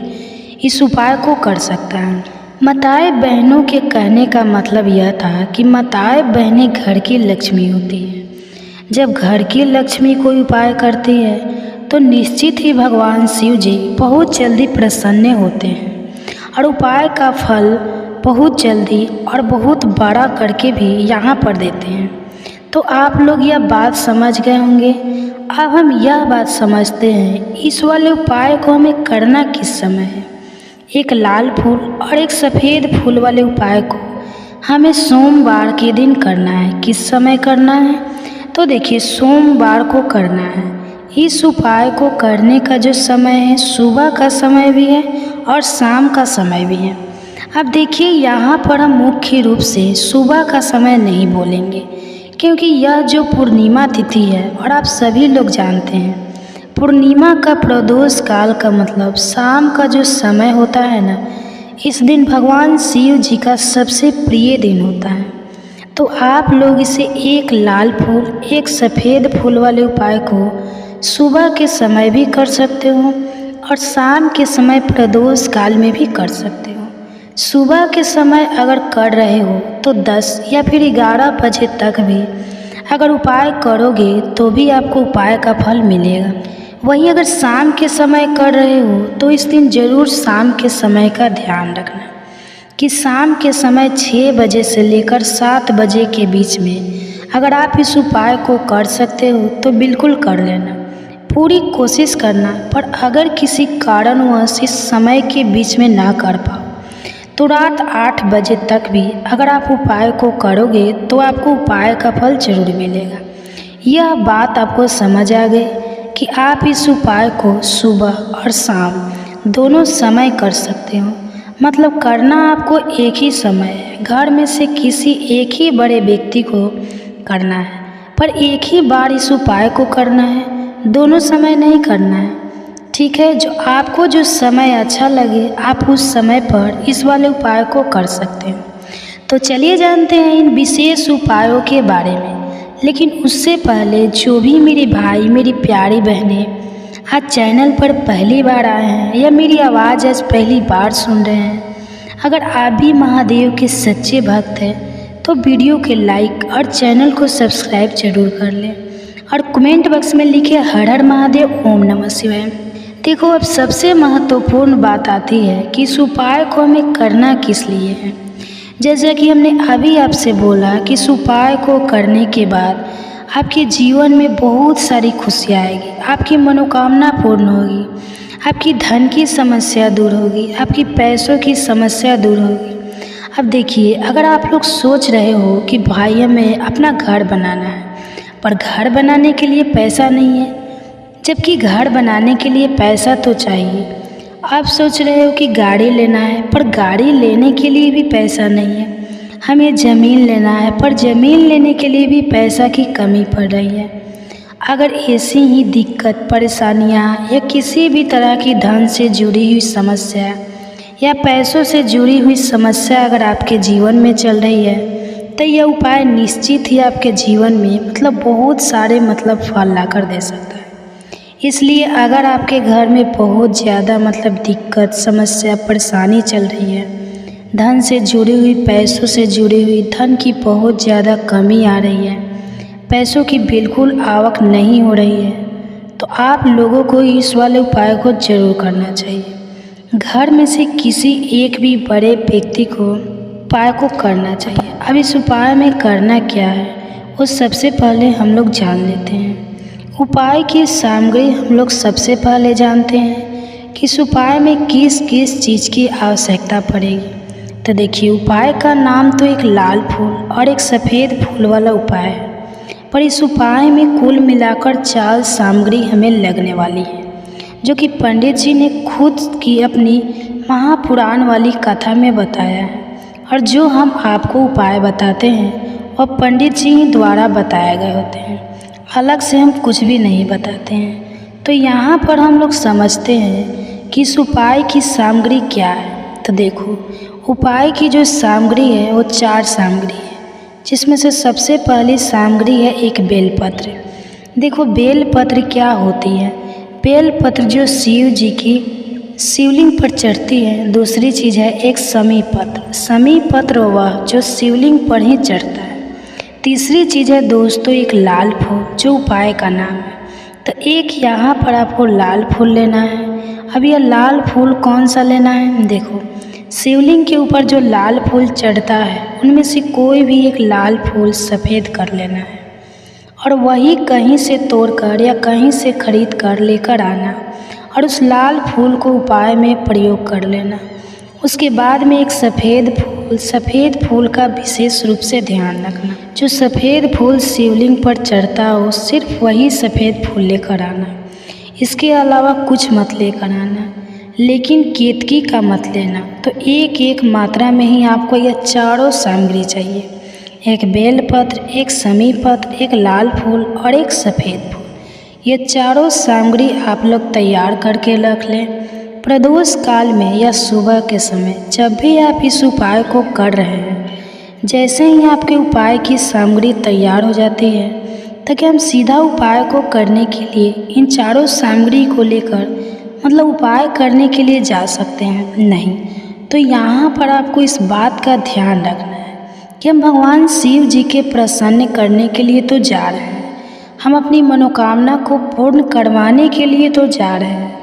इस उपाय को कर सकता है। माताएं बहनों के कहने का मतलब यह था कि माताएं बहनें घर की लक्ष्मी होती हैं। जब घर की लक्ष्मी कोई उपाय करती है तो निश्चित ही भगवान शिव जी बहुत जल्दी प्रसन्न होते हैं और उपाय का फल बहुत जल्दी और बहुत बड़ा करके भी यहाँ पर देते हैं। तो आप लोग यह बात समझ गए होंगे। अब हम यह बात समझते हैं इस वाले उपाय को हमें करना किस समय है। एक लाल फूल और एक सफ़ेद फूल वाले उपाय को हमें सोमवार के दिन करना है। किस समय करना है? तो देखिए, सोमवार को करना है। इस उपाय को करने का जो समय है, सुबह का समय भी है और शाम का समय भी है। अब देखिए, यहाँ पर हम मुख्य रूप से सुबह का समय नहीं बोलेंगे, क्योंकि यह जो पूर्णिमा तिथि है और आप सभी लोग जानते हैं पूर्णिमा का प्रदोष काल का मतलब शाम का जो समय होता है ना, इस दिन भगवान शिव जी का सबसे प्रिय दिन होता है। तो आप लोग इसे एक लाल फूल एक सफ़ेद फूल वाले उपाय को सुबह के समय भी कर सकते हो और शाम के समय प्रदोष काल में भी कर सकते हो। सुबह के समय अगर कर रहे हो तो 10 या फिर 11 बजे तक भी अगर उपाय करोगे तो भी आपको उपाय का फल मिलेगा। वहीं अगर शाम के समय कर रहे हो तो इस दिन ज़रूर शाम के समय का ध्यान रखना कि शाम के समय 6 बजे से लेकर 7 बजे के बीच में अगर आप इस उपाय को कर सकते हो तो बिल्कुल कर लेना, पूरी कोशिश करना। पर अगर किसी कारणवश इस समय के बीच में ना कर पाओ तो रात 8 बजे तक भी अगर आप उपाय को करोगे तो आपको उपाय का फल जरूर मिलेगा। यह बात आपको समझ आ गई कि आप इस उपाय को सुबह और शाम दोनों समय कर सकते हो। मतलब करना आपको एक ही समय है, घर में से किसी एक ही बड़े व्यक्ति को करना है। पर एक ही बार इस उपाय को करना है, दोनों समय नहीं करना है। ठीक है, जो समय अच्छा लगे आप उस समय पर इस वाले उपाय को कर सकते हैं। तो चलिए जानते हैं इन विशेष उपायों के बारे में। लेकिन उससे पहले जो भी मेरे भाई मेरी प्यारी बहनें आज चैनल पर पहली बार आए हैं या मेरी आवाज़ आज पहली बार सुन रहे हैं, अगर आप भी महादेव के सच्चे भक्त हैं तो वीडियो के लाइक और चैनल को सब्सक्राइब जरूर कर लें और कमेंट बॉक्स में लिखे हर हर महादेव ओम नमः शिवाय। देखो, अब सबसे महत्वपूर्ण बात आती है कि इस उपाय को हमें करना किस लिए है। जैसा कि हमने अभी आपसे बोला कि इस उपाय को करने के बाद आपके जीवन में बहुत सारी खुशियाँ आएगी, आपकी मनोकामना पूर्ण होगी, आपकी धन की समस्या दूर होगी, आपकी पैसों की समस्या दूर होगी। अब देखिए, अगर आप लोग सोच रहे हो कि भाई हमें अपना घर बनाना है पर घर बनाने के लिए पैसा नहीं है, जबकि घर बनाने के लिए पैसा तो चाहिए। आप सोच रहे हो कि गाड़ी लेना है पर गाड़ी लेने के लिए भी पैसा नहीं है। हमें ज़मीन लेना है पर ज़मीन लेने के लिए भी पैसा की कमी पड़ रही है। अगर ऐसी ही दिक्कत परेशानियाँ या किसी भी तरह की धन से जुड़ी हुई समस्या या पैसों से जुड़ी हुई समस्या अगर आपके जीवन में चल रही है तो यह उपाय निश्चित ही आपके जीवन में बहुत सारे फल ला कर दे सकता है। इसलिए अगर आपके घर में बहुत ज़्यादा दिक्कत समस्या परेशानी चल रही है, धन से जुड़ी हुई पैसों से जुड़ी हुई धन की बहुत ज़्यादा कमी आ रही है, पैसों की बिल्कुल आवक नहीं हो रही है, तो आप लोगों को इस वाले उपाय को ज़रूर करना चाहिए। घर में से किसी एक भी बड़े व्यक्ति को उपाय को करना चाहिए। अब इस उपाय में करना क्या है वो सबसे पहले हम लोग जान लेते हैं। उपाय की सामग्री हम लोग सबसे पहले जानते हैं कि इस उपाय में किस किस चीज़ की आवश्यकता पड़ेगी। तो देखिए, उपाय का नाम तो एक लाल फूल और एक सफ़ेद फूल वाला उपाय है, पर इस उपाय में कुल मिलाकर 4 सामग्री हमें लगने वाली है, जो कि पंडित जी ने खुद की अपनी महापुराण वाली कथा में बताया है। और जो हम आपको उपाय बताते हैं वह पंडित जी ही द्वारा बताए गए होते हैं, अलग से हम कुछ भी नहीं बताते हैं। तो यहाँ पर हम लोग समझते हैं कि इस उपाय की सामग्री क्या है। तो देखो, उपाय की जो सामग्री है वो 4 सामग्री है, जिसमें से सबसे पहली सामग्री है एक बेलपत्र। देखो, बेलपत्र क्या होती है। बेलपत्र जो शिव जी की शिवलिंग पर चढ़ती है। दूसरी चीज़ है एक समी पत्र। समी पत्र वह जो शिवलिंग पर ही चढ़ता है। तीसरी चीज़ है दोस्तों एक लाल फूल, जो उपाय का नाम है। तो एक यहाँ पर आपको लाल फूल लेना है। अब यह लाल फूल कौन सा लेना है, देखो, शिवलिंग के ऊपर जो लाल फूल चढ़ता है उनमें से कोई भी एक लाल फूल सफ़ेद कर लेना है और वही कहीं से तोड़कर या कहीं से खरीद कर लेकर आना और उस लाल फूल को उपाय में प्रयोग कर लेना। उसके बाद में एक सफ़ेद फूल का विशेष रूप से ध्यान रखना। जो सफ़ेद फूल शिवलिंग पर चढ़ता हो सिर्फ वही सफ़ेद फूल लेकर आना, इसके अलावा कुछ मत लेकर आना। लेकिन केतकी का मत लेना। तो एक एक मात्रा में ही आपको यह चारों सामग्री चाहिए, एक बेलपत्र, एक समी पत्र, एक लाल फूल और एक सफ़ेद फूल। ये चारों सामग्री आप लोग तैयार करके रख लें। प्रदोष काल में या सुबह के समय जब भी आप इस उपाय को कर रहे हैं, जैसे ही आपके उपाय की सामग्री तैयार हो जाती है ताकि हम सीधा उपाय को करने के लिए इन चारों सामग्री को लेकर उपाय करने के लिए जा सकते हैं। नहीं, तो यहाँ पर आपको इस बात का ध्यान रखना है कि हम भगवान शिव जी के प्रसन्न करने के लिए तो जा रहे हैं, हम अपनी मनोकामना को पूर्ण करवाने के लिए तो जा रहे हैं,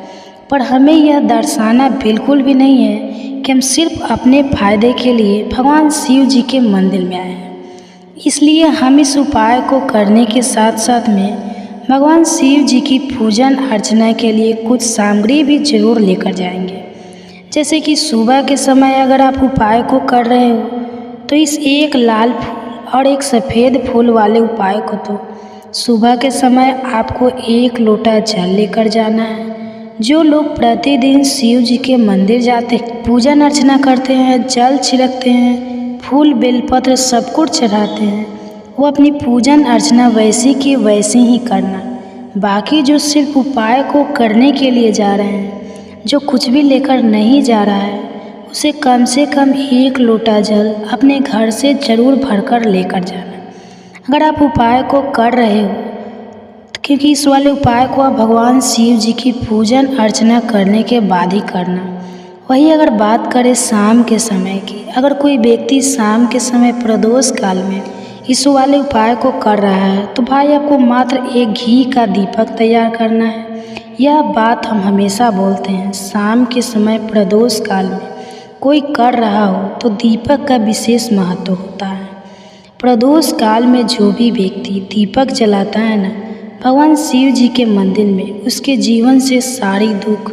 पर हमें यह दर्शाना बिल्कुल भी नहीं है कि हम सिर्फ अपने फायदे के लिए भगवान शिव जी के मंदिर में आए हैं। इसलिए हम इस उपाय को करने के साथ साथ में भगवान शिव जी की पूजन अर्चना के लिए कुछ सामग्री भी जरूर लेकर जाएंगे। जैसे कि सुबह के समय अगर आप उपाय को कर रहे हो तो इस एक लाल फूल और एक सफ़ेद फूल वाले उपाय को तो सुबह के समय आपको 1 लोटा जल लेकर जाना है। जो लोग प्रतिदिन शिव जी के मंदिर जाते पूजन अर्चना करते हैं, जल छिड़कते हैं, फूल बेलपत्र सब कुछ चढ़ाते हैं, वो अपनी पूजन अर्चना वैसी की वैसी ही करना। बाकी जो सिर्फ उपाय को करने के लिए जा रहे हैं, जो कुछ भी लेकर नहीं जा रहा है, उसे कम से कम 1 लोटा जल अपने घर से ज़रूर भरकर लेकर जाना। अगर आप उपाय को कर रहे हो, क्योंकि इस वाले उपाय को आप भगवान शिव जी की पूजन अर्चना करने के बाद ही करना। वही अगर बात करें शाम के समय की, अगर कोई व्यक्ति शाम के समय प्रदोष काल में इस वाले उपाय को कर रहा है, तो भाई आपको मात्र एक घी का दीपक तैयार करना है। यह बात हम हमेशा बोलते हैं, शाम के समय प्रदोष काल में कोई कर रहा हो तो दीपक का विशेष महत्व होता है। प्रदोष काल में जो भी व्यक्ति दीपक जलाता है ना भगवान शिव जी के मंदिर में, उसके जीवन से सारी दुख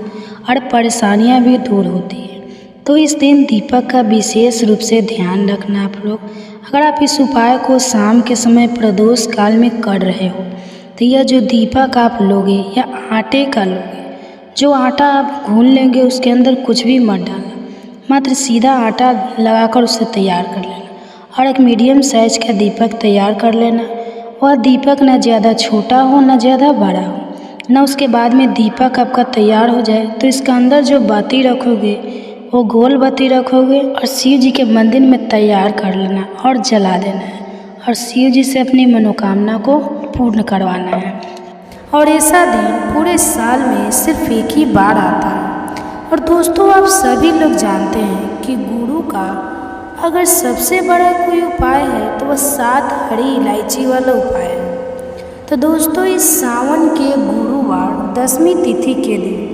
और परेशानियां भी दूर होती है। तो इस दिन दीपक का विशेष रूप से ध्यान रखना आप लोग। अगर आप इस उपाय को शाम के समय प्रदोष काल में कर रहे हो, तो यह जो दीपक आप लोगे या आटे का लोगे, जो आटा आप गूंथ लेंगे उसके अंदर कुछ भी मत डालना, मात्र सीधा आटा लगाकर उसे तैयार कर लेना और एक मीडियम साइज का दीपक तैयार कर लेना। वह दीपक ना ज़्यादा छोटा हो ना ज़्यादा बड़ा हो ना। उसके बाद में दीपक आपका तैयार हो जाए तो इसका अंदर जो बाती रखोगे वो गोल बाती रखोगे और शिव जी के मंदिर में तैयार कर लेना और जला देना है और शिव जी से अपनी मनोकामना को पूर्ण करवाना है। और ऐसा दिन पूरे साल में सिर्फ एक ही बार आता है। और दोस्तों, आप सभी लोग जानते हैं कि गुरु का अगर सबसे बड़ा कोई उपाय है तो वह 7 हरी इलायची वाला उपाय है। तो दोस्तों, इस सावन के गुरुवार 10वीं तिथि के दिन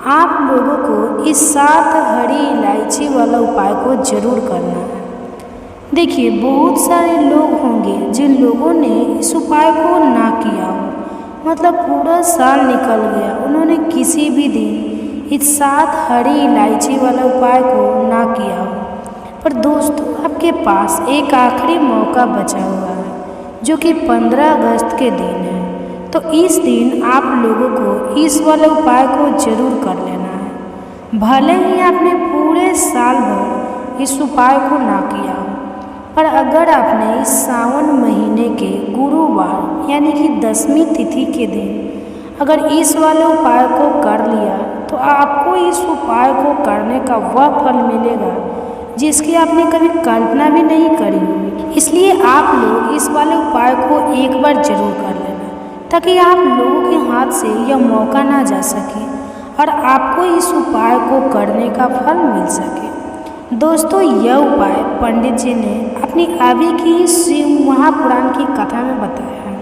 आप लोगों को इस 7 हरी इलायची वाला उपाय को जरूर करना है। देखिए, बहुत सारे लोग होंगे जिन लोगों ने इस उपाय को ना किया हो, मतलब पूरा साल निकल गया, उन्होंने किसी भी दिन इस 7 हरी इलायची वाला उपाय को ना किया हो। पर दोस्तों, आपके पास एक आखिरी मौका बचा हुआ है जो कि 15 अगस्त के दिन है। तो इस दिन आप लोगों को इस वाले उपाय को जरूर कर लेना है। भले ही आपने पूरे साल भर इस उपाय को ना किया हो, पर अगर आपने इस सावन महीने के गुरुवार यानी कि 10वीं तिथि के दिन अगर इस वाले उपाय को कर लिया, तो आपको इस उपाय को करने का वह फल मिलेगा जिसकी आपने कभी कल्पना भी नहीं करी होगी। इसलिए आप लोग इस वाले उपाय को एक बार जरूर कर लेना, ताकि आप लोगों के हाथ से यह मौका ना जा सके और आपको इस उपाय को करने का फल मिल सके। दोस्तों, यह उपाय पंडित जी ने अपनी अभी की शिव महापुराण की कथा में बताया है।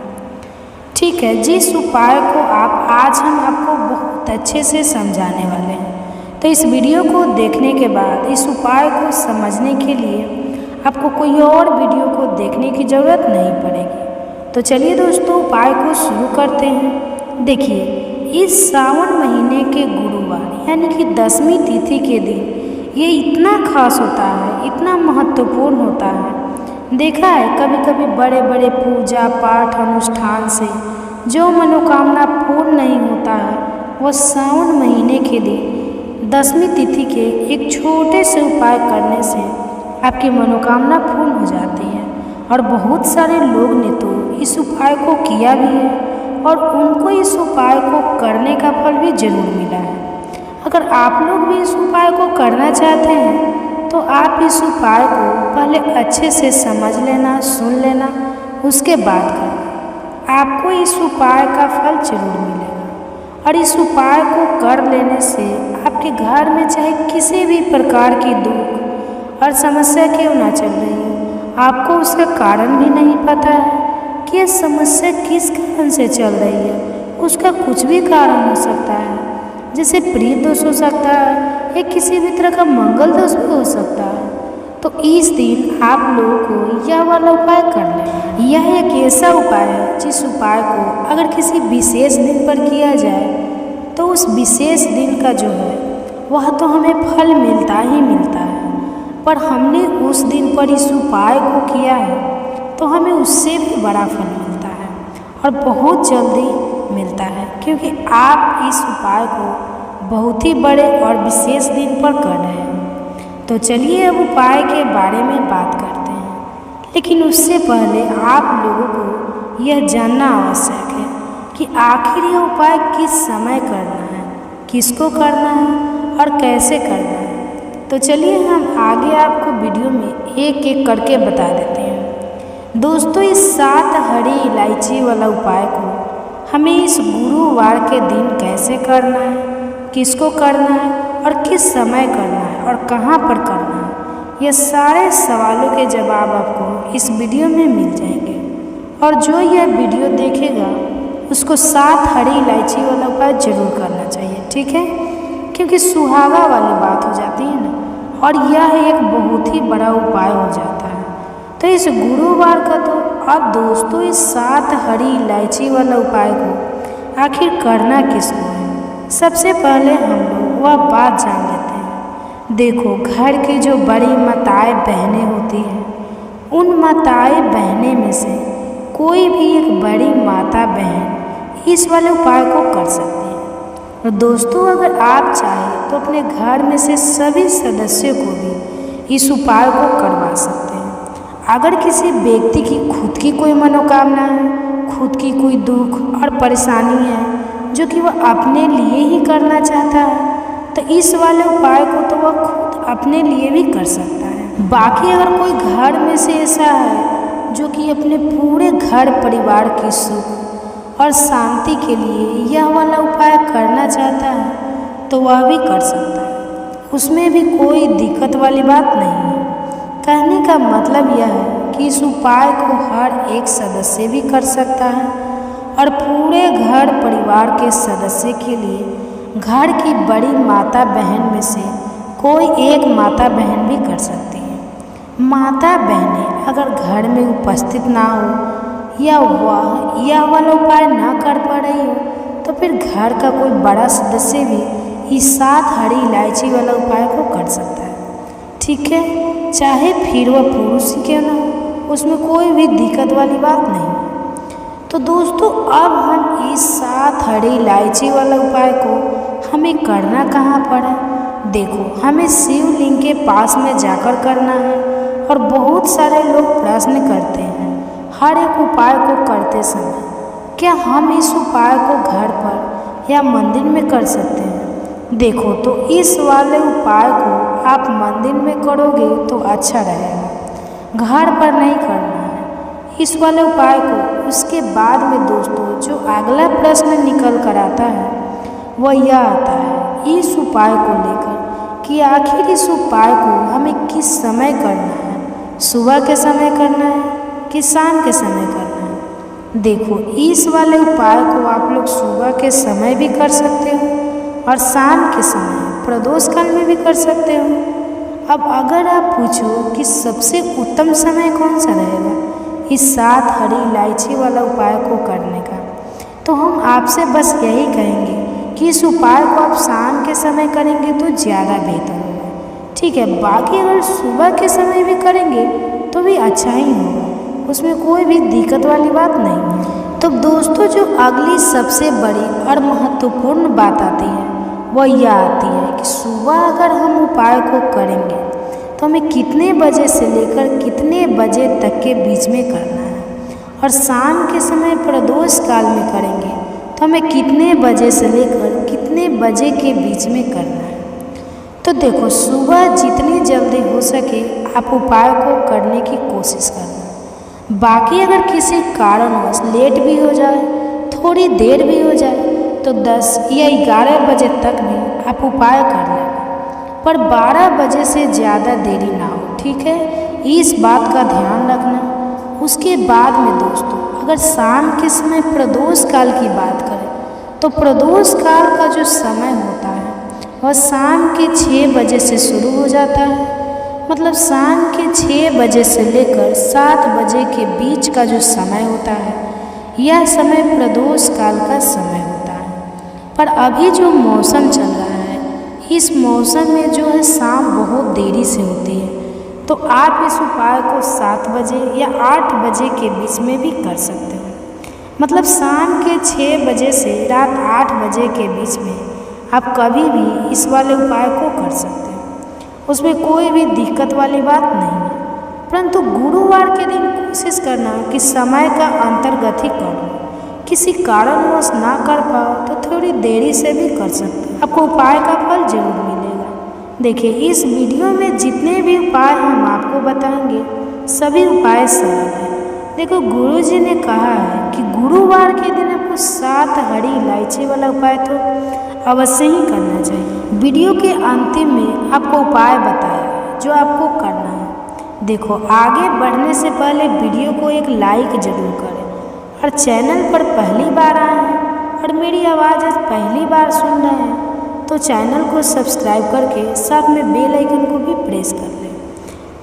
ठीक है, जिस उपाय को आज हम आपको बहुत अच्छे से समझाने वाले हैं। तो इस वीडियो को देखने के बाद इस उपाय को समझने के लिए आपको कोई और वीडियो को देखने की ज़रूरत नहीं पड़ेगी। तो चलिए दोस्तों, उपाय को शुरू करते हैं। देखिए, इस सावन महीने के गुरुवार यानी कि 10वीं तिथि के दिन ये इतना खास होता है, इतना महत्वपूर्ण होता है। देखा है कभी कभी बड़े बड़े पूजा पाठ अनुष्ठान से जो मनोकामना पूर्ण नहीं होता है, वह सावन महीने के दिन 10वीं तिथि के एक छोटे से उपाय करने से आपकी मनोकामना पूर्ण हो जाती है। और बहुत सारे लोग ने तो इस उपाय को किया भी है और उनको इस उपाय को करने का फल भी जरूर मिला है। अगर आप लोग भी इस उपाय को करना चाहते हैं तो आप इस उपाय को पहले अच्छे से समझ लेना, सुन लेना, उसके बाद करना। आपको इस उपाय का फल जरूर मिलेगा। और इस उपाय को कर लेने से आपके घर में चाहे किसी भी प्रकार की दुख और समस्या क्यों ना चल रही हो, आपको उसका कारण भी नहीं पता है कि यह समस्या किस कारण से चल रही है। उसका कुछ भी कारण हो सकता है, जैसे प्रीत दोष हो सकता है या किसी भी तरह का मंगल दोष भी हो सकता है। तो इस दिन आप लोगों को यह वाला उपाय कर लें। यह एक ऐसा उपाय है जिस उपाय को अगर किसी विशेष दिन पर किया जाए तो उस विशेष दिन का जो है वह तो हमें फल मिलता ही मिलता है, पर हमने उस दिन पर इस उपाय को किया है तो हमें उससे भी बड़ा फल मिलता है और बहुत जल्दी मिलता है, क्योंकि आप इस उपाय को बहुत ही बड़े और विशेष दिन पर कर रहे हैं। तो चलिए अब उपाय के बारे में बात करते हैं। लेकिन उससे पहले आप लोगों को यह जानना आवश्यक है कि आखिर यह उपाय किस समय करना है, किसको करना है और कैसे करना है। तो चलिए हम आगे आपको वीडियो में एक एक करके बता देते हैं। दोस्तों, इस 7 हरी इलायची वाला उपाय को हमें इस गुरुवार के दिन कैसे करना है, किसको करना है और किस समय करना है और कहाँ पर करना है, यह सारे सवालों के जवाब आपको इस वीडियो में मिल जाएंगे। और जो यह वीडियो देखेगा उसको 7 हरी इलायची वाला उपाय जरूर करना चाहिए, ठीक है, क्योंकि सुहागा वाली बात हो जाती है ना, और यह एक बहुत ही बड़ा उपाय हो जाता है। तो इस गुरुवार का तो अब दोस्तों इस 7 हरी इलायची वाला उपाय को आखिर करना किसको है, सबसे पहले हम लोग वह बात जान लेते हैं। देखो, घर की जो बड़ी माताएं बहनें होती हैं, उन माताएं बहनें में से कोई भी एक बड़ी माता बहन इस वाले उपाय को कर सकती है। और दोस्तों, अगर आप चाहें तो अपने घर में से सभी सदस्यों को भी इस उपाय को करवा सकते हैं। अगर किसी व्यक्ति की खुद की कोई मनोकामना है, खुद की कोई दुख और परेशानी है जो कि वह अपने लिए ही करना चाहता है, तो इस वाले उपाय को तो वह खुद अपने लिए भी कर सकता है। बाकी अगर कोई घर में से ऐसा है जो कि अपने पूरे घर परिवार की सुख और शांति के लिए यह वाला उपाय करना चाहता है, तो वह भी कर सकता है। उसमें भी कोई दिक्कत वाली बात नहीं है। कहने का मतलब यह है कि इस उपाय को हर एक सदस्य भी कर सकता है और पूरे घर परिवार के सदस्य के लिए घर की बड़ी माता बहन में से कोई एक माता बहन भी कर सकती है। माता बहनें अगर घर में उपस्थित ना हो या वह यह वाला उपाय ना कर पा रही हो, तो फिर घर का कोई बड़ा सदस्य भी इस 7 हरी इलायची वाला उपाय को कर सकता है, ठीक है, चाहे फिर वह पुरुष ही क्यों ना हो, उसमें कोई भी दिक्कत वाली बात नहीं। तो दोस्तों, अब हम इस 7 हरी इलायची वाला उपाय को हमें करना कहाँ पर है। देखो, हमें शिवलिंग के पास में जाकर करना है। और बहुत सारे लोग प्रश्न करते हैं हर एक उपाय को करते समय, क्या हम इस उपाय को घर पर या मंदिर में कर सकते हैं। देखो, तो इस वाले उपाय को आप मंदिर में करोगे तो अच्छा रहेगा, घर पर नहीं करना है इस वाले उपाय को। उसके बाद में दोस्तों जो अगला प्रश्न निकल कर आता है वह यह आता है इस उपाय को लेकर कि आखिर इस उपाय को हमें किस समय करना है, सुबह के समय करना है कि शाम के समय करना है। देखो, इस वाले उपाय को आप लोग सुबह के समय भी कर सकते हो और शाम के समय प्रदोष काल में भी कर सकते हो। अब अगर आप पूछो कि सबसे उत्तम समय कौन सा रहेगा इस 7 हरी इलायची वाला उपाय को करने का, तो हम आपसे बस यही कहेंगे कि इस उपाय को आप शाम के समय करेंगे तो ज़्यादा बेहतर होगा, ठीक है। बाकी अगर सुबह के समय भी करेंगे तो भी अच्छा ही होगा, उसमें कोई भी दिक्कत वाली बात नहीं है। तो दोस्तों, जो अगली सबसे बड़ी और महत्वपूर्ण बात आती है वह यह आती है कि सुबह अगर हम उपाय को करेंगे तो हमें कितने बजे से लेकर कितने बजे तक के बीच में करना है, और शाम के समय प्रदोष काल में करेंगे तो हमें कितने बजे से लेकर कितने बजे के बीच में करना है। तो देखो, सुबह जितनी जल्दी हो सके आप उपाय को करने की कोशिश करना। बाकी अगर किसी कारणवश लेट भी हो जाए, थोड़ी देर भी हो जाए, तो 10 या 11 बजे तक भी आप उपाय कर लेना, पर 12 बजे से ज़्यादा देरी ना हो, ठीक है, इस बात का ध्यान रखना। उसके बाद में दोस्तों, अगर शाम के समय प्रदोष काल की बात करें तो प्रदोष काल का जो समय होता है वह शाम के 6 बजे से शुरू हो जाता है। मतलब शाम के 6 बजे से लेकर 7 बजे के बीच का जो समय होता है यह समय प्रदोष काल का समय होता है। पर अभी जो मौसम चल रहा है इस मौसम में जो है शाम बहुत देरी से होती है, तो आप इस उपाय को 7 बजे या 8 बजे के बीच में भी कर सकते हो। मतलब शाम के 6 बजे से रात 8 बजे के बीच में आप कभी भी इस वाले उपाय को कर सकते हो, उसमें कोई भी दिक्कत वाली बात नहीं है। परंतु गुरुवार के दिन कोशिश करना कि समय का अंतर्गत ही करो। किसी कारणवश ना कर पाओ तो थोड़ी देरी से भी कर सकते हो, आपको उपाय का फल जरूर मिलेगा। देखिए, इस वीडियो में जितने भी उपाय हम आपको बताएंगे सभी उपाय सरल हैं। देखो, गुरुजी ने कहा है कि गुरुवार के दिन आपको 7 हरी इलायची वाला उपाय तो अवश्य ही करना चाहिए। वीडियो के अंतिम में आपको उपाय बताया जो आपको करना है। देखो, आगे बढ़ने से पहले वीडियो को एक लाइक जरूर करें, और चैनल पर पहली बार आए हैं और मेरी आवाज़ आज पहली बार सुन रहे हैं तो चैनल को सब्सक्राइब करके साथ में बेल आइकन को भी प्रेस कर लें।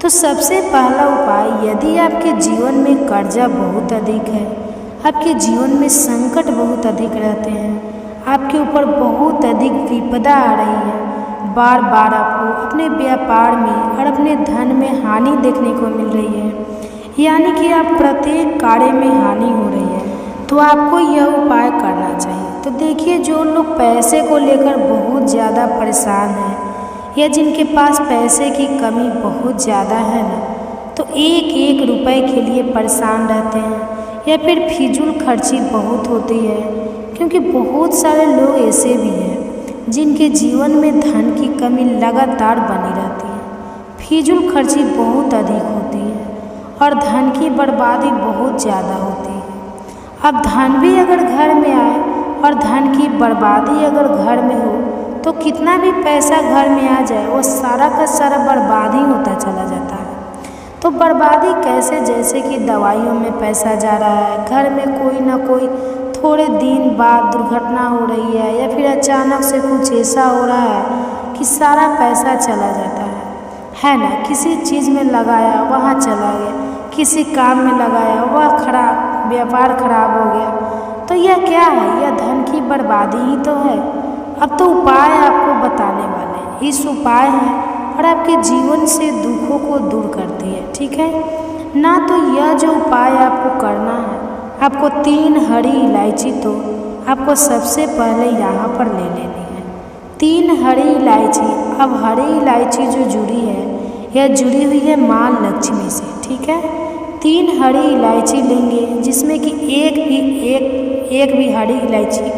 तो सबसे पहला उपाय, यदि आपके जीवन में कर्जा बहुत अधिक है, आपके जीवन में संकट बहुत अधिक रहते हैं, आपके ऊपर बहुत अधिक विपदा आ रही है, बार बार आपको अपने व्यापार में और अपने धन में हानि देखने को मिल रही है, यानी कि आप प्रत्येक कार्य में हानि हो रही है, तो आपको यह उपाय करना चाहिए। तो देखिए, जो लोग पैसे को लेकर बहुत ज़्यादा परेशान हैं या जिनके पास पैसे की कमी बहुत ज़्यादा है ना, तो एक एक रुपए के लिए परेशान रहते हैं या फिर फिजूल खर्ची बहुत होती है, क्योंकि बहुत सारे लोग ऐसे भी हैं जिनके जीवन में धन की कमी लगातार बनी रहती है, फिजूल खर्ची बहुत अधिक होती है और धन की बर्बादी बहुत ज़्यादा होती है। अब धन भी अगर घर में आए और धन की बर्बादी अगर घर में हो तो कितना भी पैसा घर में आ जाए वो सारा का सारा बर्बादी होता चला जाता है। तो बर्बादी कैसे, जैसे कि दवाइयों में पैसा जा रहा है, घर में कोई ना कोई थोड़े दिन बाद दुर्घटना हो रही है या फिर अचानक से कुछ ऐसा हो रहा है कि सारा पैसा चला जाता है ना। किसी चीज़ में लगाया वहाँ चला गया, किसी काम में लगाया वह खराब, व्यापार खराब हो गया, तो यह क्या है? यह धन की बर्बादी ही तो है। अब तो उपाय आपको बताने वाले हैं, इस उपाय है और आपके जीवन से दुखों को दूर करती है, ठीक है ना। तो यह जो उपाय आपको करना है, आपको 3 हरी इलायची तो आपको सबसे पहले यहाँ पर ले लेनी है, 3 हरी इलायची। अब हरी इलायची जो जुड़ी है यह जुड़ी हुई है माँ लक्ष्मी से, ठीक है। 3 हरी इलायची लेंगे जिसमें कि एक भी हरी इलायची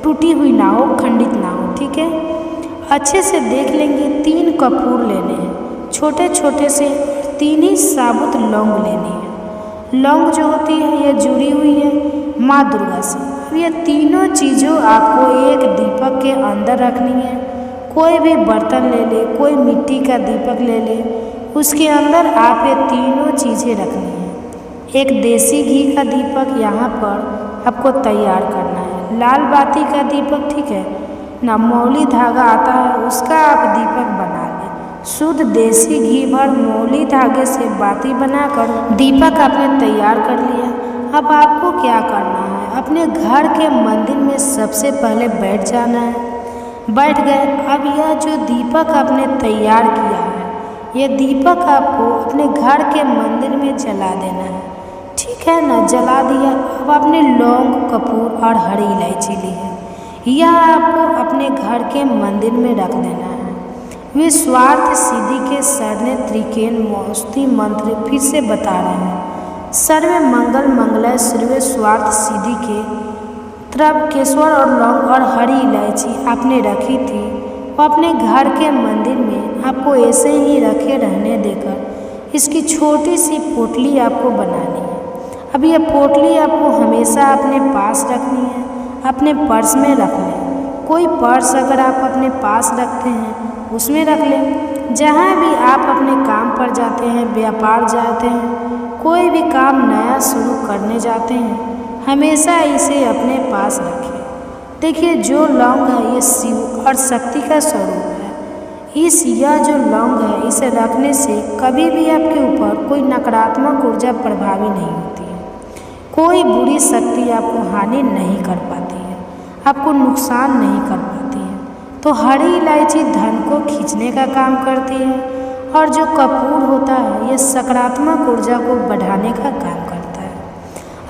टूटी हुई ना हो, खंडित ना हो, ठीक है। अच्छे से देख लेंगे। 3 कपूर लेने हैं छोटे छोटे से, 3 ही साबुत लौंग लेनी है। लौंग जो होती है यह जुड़ी हुई है माँ दुर्गा से। अब यह तीनों चीज़ों आपको एक दीपक के अंदर रखनी है। कोई भी बर्तन ले ले, कोई मिट्टी का दीपक ले ले, उसके अंदर आप ये तीनों चीज़ें रखनी है। एक देसी घी का दीपक यहाँ पर आपको तैयार करना है, लाल बाती का दीपक, ठीक है ना, मौली धागा आता है उसका आप दीपक बना लें। शुद्ध देसी घी भर मौली धागे से बाती बनाकर दीपक आपने तैयार कर लिया। अब आपको क्या करना है, अपने घर के मंदिर में सबसे पहले बैठ जाना है। बैठ गए। अब यह जो दीपक आपने तैयार किया है, यह दीपक आपको अपने घर के मंदिर में जला देना है, ठीक है ना। जला दिया। अब आपने लौंग, कपूर और हरी इलायची ली है, यह आपको अपने घर के मंदिर में रख देना है। वे स्वार्थ सिद्धि के सरने त्रिकेन मौस्ती मंत्र फिर से बता रहे हैं। सर्व मंगल मंगलय सर्व स्वार्थ सिद्धि के केसवर और लौंग और हरी इलायची आपने रखी थी, वो अपने घर के मंदिर में आपको ऐसे ही रखे रहने देकर इसकी छोटी सी पोटली आपको बनानी है। अब यह पोटली आपको हमेशा अपने पास रखनी है, अपने पर्स में रख लें। कोई पर्स अगर आप अपने पास रखते हैं उसमें रख लें। जहाँ भी आप अपने काम पर जाते हैं, व्यापार जाते हैं, कोई भी काम नया शुरू करने जाते हैं, हमेशा इसे अपने पास रखें। देखिए, जो लौंग है ये शिव और शक्ति का स्वरूप है। यह जो लौंग है इसे रखने से कभी भी आपके ऊपर कोई नकारात्मक ऊर्जा प्रभावी नहीं होती है। कोई बुरी शक्ति आपको हानि नहीं कर पाती है, आपको नुकसान नहीं कर पाती है। तो हरी इलायची धन को खींचने का काम करती है और जो कपूर होता है ये सकारात्मक ऊर्जा को बढ़ाने का काम करता है।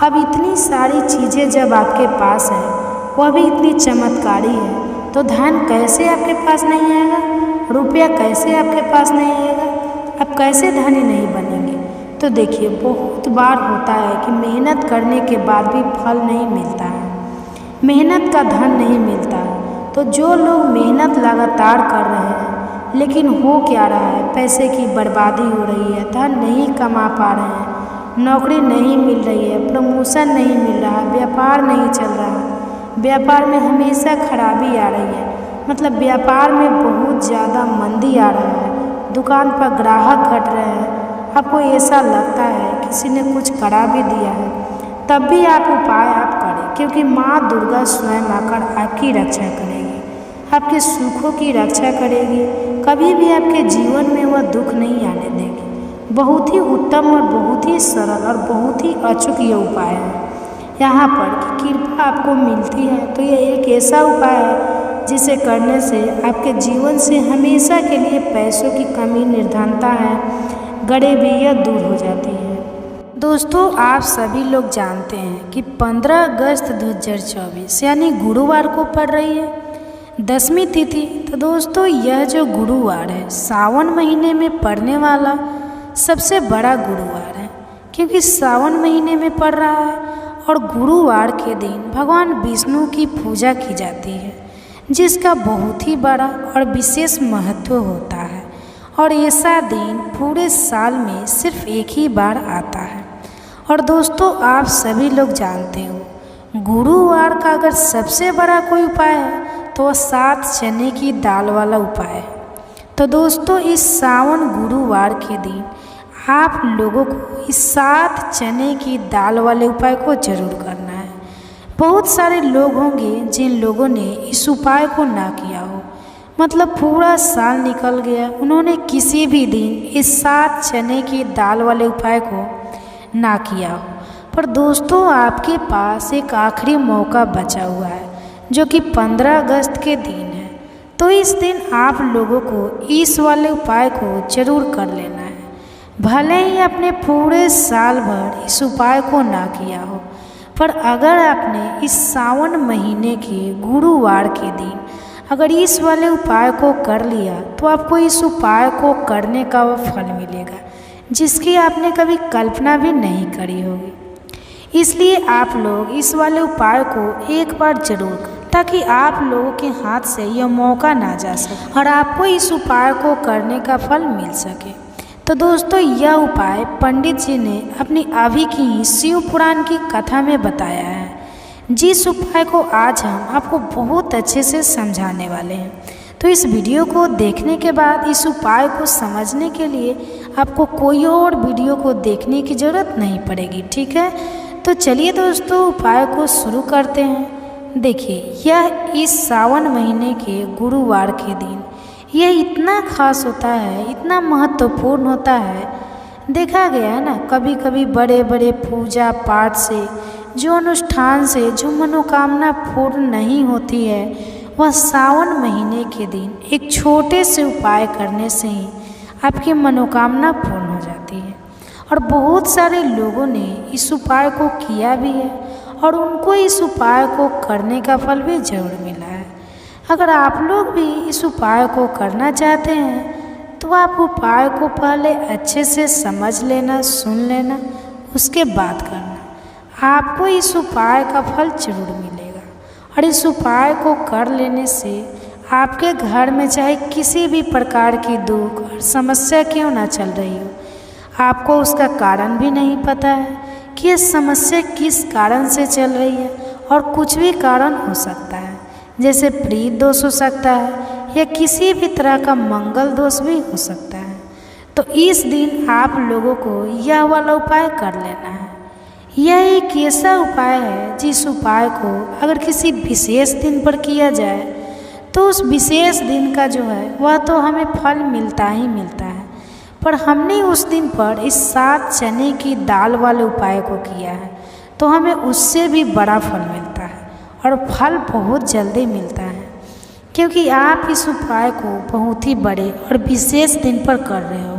अब इतनी सारी चीज़ें जब आपके पास है, वह भी इतनी चमत्कारी है, तो धन कैसे आपके पास नहीं आएगा, रुपया कैसे आपके पास नहीं आएगा, आप कैसे धनी नहीं बनेंगे। तो देखिए बहुत बार होता है कि मेहनत करने के बाद भी फल नहीं मिलता है, मेहनत का धन नहीं मिलता है। तो जो लोग मेहनत लगातार कर रहे हैं लेकिन हो क्या रहा है, पैसे की बर्बादी हो रही है, धन नहीं कमा पा रहे हैं, नौकरी नहीं मिल रही है, प्रमोशन नहीं मिल रहा, व्यापार नहीं चल रहा, व्यापार में हमेशा खराबी आ रही है, मतलब व्यापार में बहुत ज़्यादा मंदी आ रहा है, दुकान पर ग्राहक घट रहे हैं, आपको ऐसा लगता है किसी ने कुछ करा भी दिया है, तब भी आप उपाय आप करें, क्योंकि माँ दुर्गा स्वयं आकर आपकी रक्षा करेगी, आपके सुखों की रक्षा करेगी, कभी भी आपके जीवन में वह दुख नहीं आने देगी। बहुत ही उत्तम और बहुत ही सरल और बहुत ही अचूक ये उपाय है। यहाँ पर कि कृपा आपको मिलती है तो यह एक ऐसा उपाय है जिसे करने से आपके जीवन से हमेशा के लिए पैसों की कमी, निर्धनता है, गरीबी यह दूर हो जाती है। दोस्तों आप सभी लोग जानते हैं कि 15 अगस्त 2024 यानी गुरुवार को पड़ रही है 10वीं तिथि। तो दोस्तों यह जो गुरुवार है सावन महीने में पड़ने वाला सबसे बड़ा गुरुवार है, क्योंकि सावन महीने में पड़ रहा है और गुरुवार के दिन भगवान विष्णु की पूजा की जाती है, जिसका बहुत ही बड़ा और विशेष महत्व होता है। और ऐसा दिन पूरे साल में सिर्फ एक ही बार आता है। और दोस्तों आप सभी लोग जानते हो गुरुवार का अगर सबसे बड़ा कोई उपाय है तो वह 7 चने की दाल वाला उपाय है। तो दोस्तों इस सावन गुरुवार के दिन आप लोगों को इस 7 चने की दाल वाले उपाय को जरूर करना है। बहुत सारे लोग होंगे जिन लोगों ने इस उपाय को ना किया हो, मतलब पूरा साल निकल गया, उन्होंने किसी भी दिन इस 7 चने की दाल वाले उपाय को ना किया हो। पर दोस्तों आपके पास एक आखिरी मौका बचा हुआ है जो कि 15 अगस्त के दिन है। तो इस दिन आप लोगों को इस वाले उपाय को जरूर कर लेना है। भले ही आपने पूरे साल भर इस उपाय को ना किया हो, पर अगर आपने इस सावन महीने के गुरुवार के दिन अगर इस वाले उपाय को कर लिया तो आपको इस उपाय को करने का वह फल मिलेगा जिसकी आपने कभी कल्पना भी नहीं करी होगी। इसलिए आप लोग इस वाले उपाय को एक बार जरूर करें ताकि आप लोगों के हाथ से यह मौका ना जा सके और आपको इस उपाय को करने का फल मिल सके। तो दोस्तों यह उपाय पंडित जी ने अपनी अभी की ही शिव पुराण की कथा में बताया है, जिस उपाय को आज हम आपको बहुत अच्छे से समझाने वाले हैं। तो इस वीडियो को देखने के बाद इस उपाय को समझने के लिए आपको कोई और वीडियो को देखने की ज़रूरत नहीं पड़ेगी, ठीक है। तो चलिए दोस्तों उपाय को शुरू करते हैं। देखिए यह इस सावन महीने के गुरुवार के दिन यह इतना खास होता है, इतना महत्वपूर्ण होता है। देखा गया है ना, कभी कभी बड़े बड़े पूजा पाठ से, जो अनुष्ठान से जो मनोकामना पूर्ण नहीं होती है, वह सावन महीने के दिन एक छोटे से उपाय करने से ही आपकी मनोकामना पूर्ण हो जाती है। और बहुत सारे लोगों ने इस उपाय को किया भी है और उनको इस उपाय को करने का फल भी जरूर मिला है। अगर आप लोग भी इस उपाय को करना चाहते हैं तो आप उपाय को पहले अच्छे से समझ लेना, सुन लेना, उसके बाद करना, आपको इस उपाय का फल जरूर मिलेगा। और इस उपाय को कर लेने से आपके घर में चाहे किसी भी प्रकार की दुख और समस्या क्यों ना चल रही हो, आपको उसका कारण भी नहीं पता है कि ये समस्या किस कारण से चल रही है, और कुछ भी कारण हो सकता है, जैसे प्रीत दोष हो सकता है या किसी भी तरह का मंगल दोष भी हो सकता है। तो इस दिन आप लोगों को यह वाला उपाय कर लेना है। यह एक ऐसा उपाय है जिस उपाय को अगर किसी विशेष दिन पर किया जाए तो उस विशेष दिन का जो है वह तो हमें फल मिलता ही मिलता है, पर हमने उस दिन पर इस 7 चने की दाल वाले उपाय को किया है तो हमें उससे भी बड़ा फल मिलता है और फल बहुत जल्दी मिलता है, क्योंकि आप इस उपाय को बहुत ही बड़े और विशेष दिन पर कर रहे हो।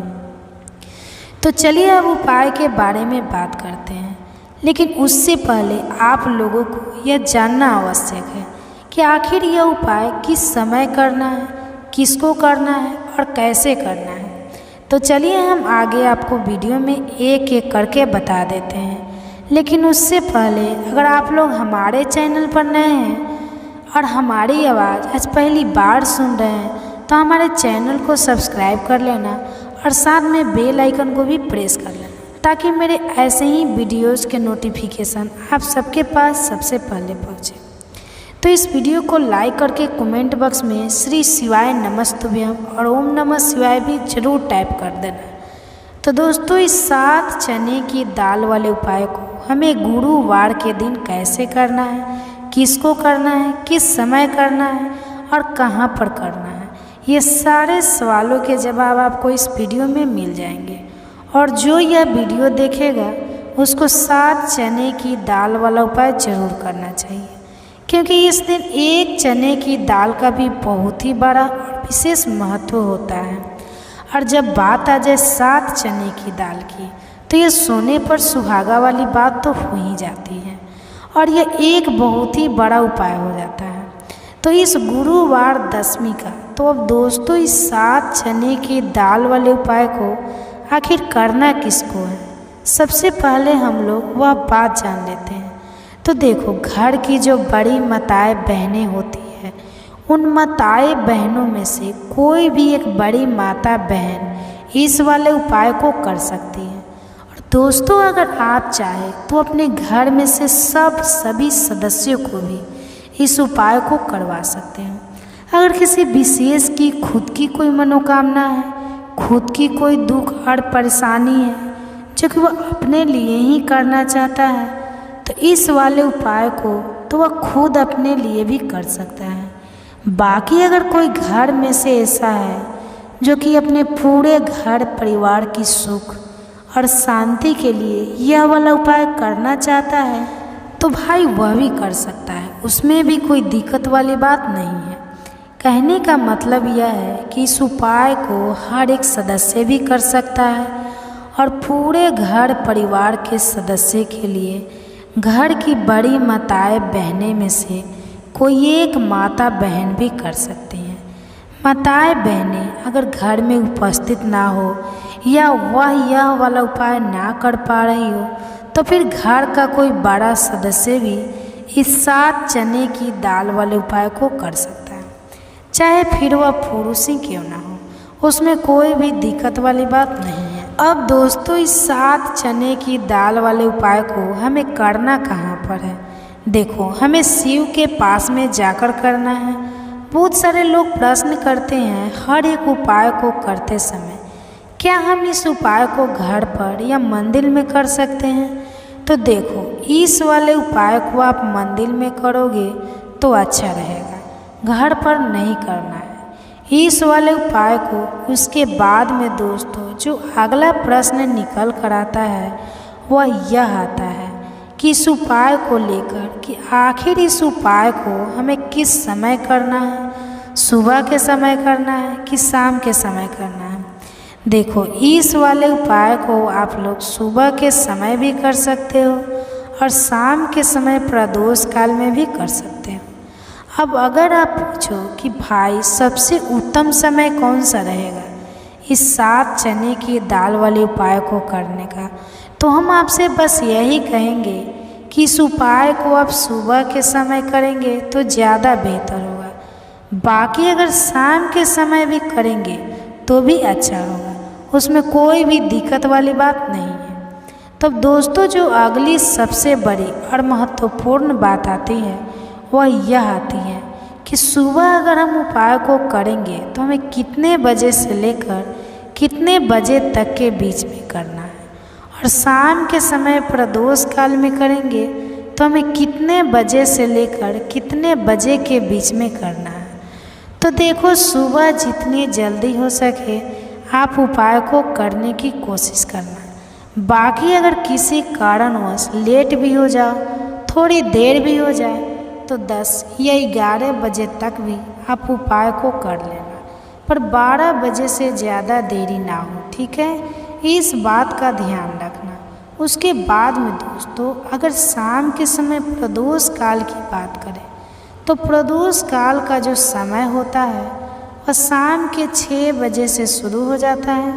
तो चलिए अब उपाय के बारे में बात करते हैं, लेकिन उससे पहले आप लोगों को यह जानना आवश्यक है कि आखिर यह उपाय किस समय करना है, किसको करना है और कैसे करना है। तो चलिए हम आगे आपको वीडियो में एक एक करके बता देते हैं। लेकिन उससे पहले अगर आप लोग हमारे चैनल पर नए हैं और हमारी आवाज़ आज पहली बार सुन रहे हैं तो हमारे चैनल को सब्सक्राइब कर लेना और साथ में बेल आइकन को भी प्रेस कर लेना, ताकि मेरे ऐसे ही वीडियोज़ के नोटिफिकेशन आप सबके पास सबसे पहले पहुँचे। तो इस वीडियो को लाइक करके कमेंट बॉक्स में श्री शिवाय नमस्तुभ्यम और ओम नमः शिवाय भी जरूर टाइप कर देना। तो दोस्तों, इस 7 चने की दाल वाले उपाय को हमें गुरुवार के दिन कैसे करना है, किसको करना है, किस समय करना है और कहाँ पर करना है, ये सारे सवालों के जवाब आपको इस वीडियो में मिल जाएंगे। और जो यह वीडियो देखेगा उसको 7 चने की दाल वाला उपाय जरूर करना चाहिए, क्योंकि इस दिन एक चने की दाल का भी बहुत ही बड़ा और विशेष महत्व होता है। और जब बात आ जाए 7 चने की दाल की, तो ये सोने पर सुहागा वाली बात तो हो ही जाती है और यह एक बहुत ही बड़ा उपाय हो जाता है। तो इस गुरुवार दशमी का, तो अब दोस्तों इस 7 चने की दाल वाले उपाय को आखिर करना किसको है, सबसे पहले हम लोग वह बात जान लेते हैं। तो देखो, घर की जो बड़ी माताएं बहनें होती है, उन माताएं बहनों में से कोई भी एक बड़ी माता बहन इस वाले उपाय को कर सकती है। और दोस्तों, अगर आप चाहें तो अपने घर में से सभी सदस्यों को भी इस उपाय को करवा सकते हैं। अगर किसी विशेष की खुद की कोई मनोकामना है, खुद की कोई दुख और परेशानी है जो कि वह अपने लिए ही करना चाहता है, तो इस वाले उपाय को तो वह खुद अपने लिए भी कर सकता है। बाकी अगर कोई घर में से ऐसा है जो कि अपने पूरे घर परिवार की सुख और शांति के लिए यह वाला उपाय करना चाहता है, तो भाई वह भी कर सकता है, उसमें भी कोई दिक्कत वाली बात नहीं है। कहने का मतलब यह है कि इस उपाय को हर एक सदस्य भी कर सकता है और पूरे घर परिवार के सदस्य के लिए घर की बड़ी माताएं बहनें में से कोई एक माता बहन भी कर सकती हैं। माताएं बहनें अगर घर में उपस्थित ना हो या वह यह वाला उपाय ना कर पा रही हो, तो फिर घर का कोई बड़ा सदस्य भी इस 7 चने की दाल वाले उपाय को कर सकता है, चाहे फिर वह पुरुष ही क्यों ना हो, उसमें कोई भी दिक्कत वाली बात नहीं है। अब दोस्तों, इस 7 चने की दाल वाले उपाय को हमें करना कहाँ पर है? देखो, हमें शिव के पास में जाकर करना है। बहुत सारे लोग प्रश्न करते हैं हर एक उपाय को करते समय, क्या हम इस उपाय को घर पर या मंदिर में कर सकते हैं? तो देखो, इस वाले उपाय को आप मंदिर में करोगे तो अच्छा रहेगा, घर पर नहीं करना है इस वाले उपाय को। उसके बाद में दोस्तों जो अगला प्रश्न निकल कर आता है वह यह आता है कि इस उपाय को लेकर कि आखिर इस उपाय को हमें किस समय करना है, सुबह के समय करना है कि शाम के समय करना है। देखो, इस वाले उपाय को आप लोग सुबह के समय भी कर सकते हो और शाम के समय प्रदोष काल में भी कर सकते हो। अब अगर आप पूछो कि भाई सबसे उत्तम समय कौन सा रहेगा इस 7 चने की दाल वाले उपाय को करने का, तो हम आपसे बस यही कहेंगे कि इस उपाय को आप सुबह के समय करेंगे तो ज़्यादा बेहतर होगा। बाकी अगर शाम के समय भी करेंगे तो भी अच्छा होगा, उसमें कोई भी दिक्कत वाली बात नहीं है। तब दोस्तों, जो अगली सबसे बड़ी और महत्वपूर्ण बात आती है वह यह आती है कि सुबह अगर हम उपाय को करेंगे तो हमें कितने बजे से लेकर कितने बजे तक के बीच में करना है, और शाम के समय प्रदोष काल में करेंगे तो हमें कितने बजे से लेकर कितने बजे के बीच में करना है। तो देखो, सुबह जितनी जल्दी हो सके आप उपाय को करने की कोशिश करना। बाकी अगर किसी कारणवश लेट भी हो जाओ, थोड़ी देर भी हो जाए, तो 10 या 11 बजे तक भी आप उपाय को कर लेना, पर 12 बजे से ज़्यादा देरी ना हो, ठीक है? इस बात का ध्यान रखना। उसके बाद में दोस्तों, अगर शाम के समय प्रदोष काल की बात करें तो प्रदोष काल का जो समय होता है वह शाम के 6 बजे से शुरू हो जाता है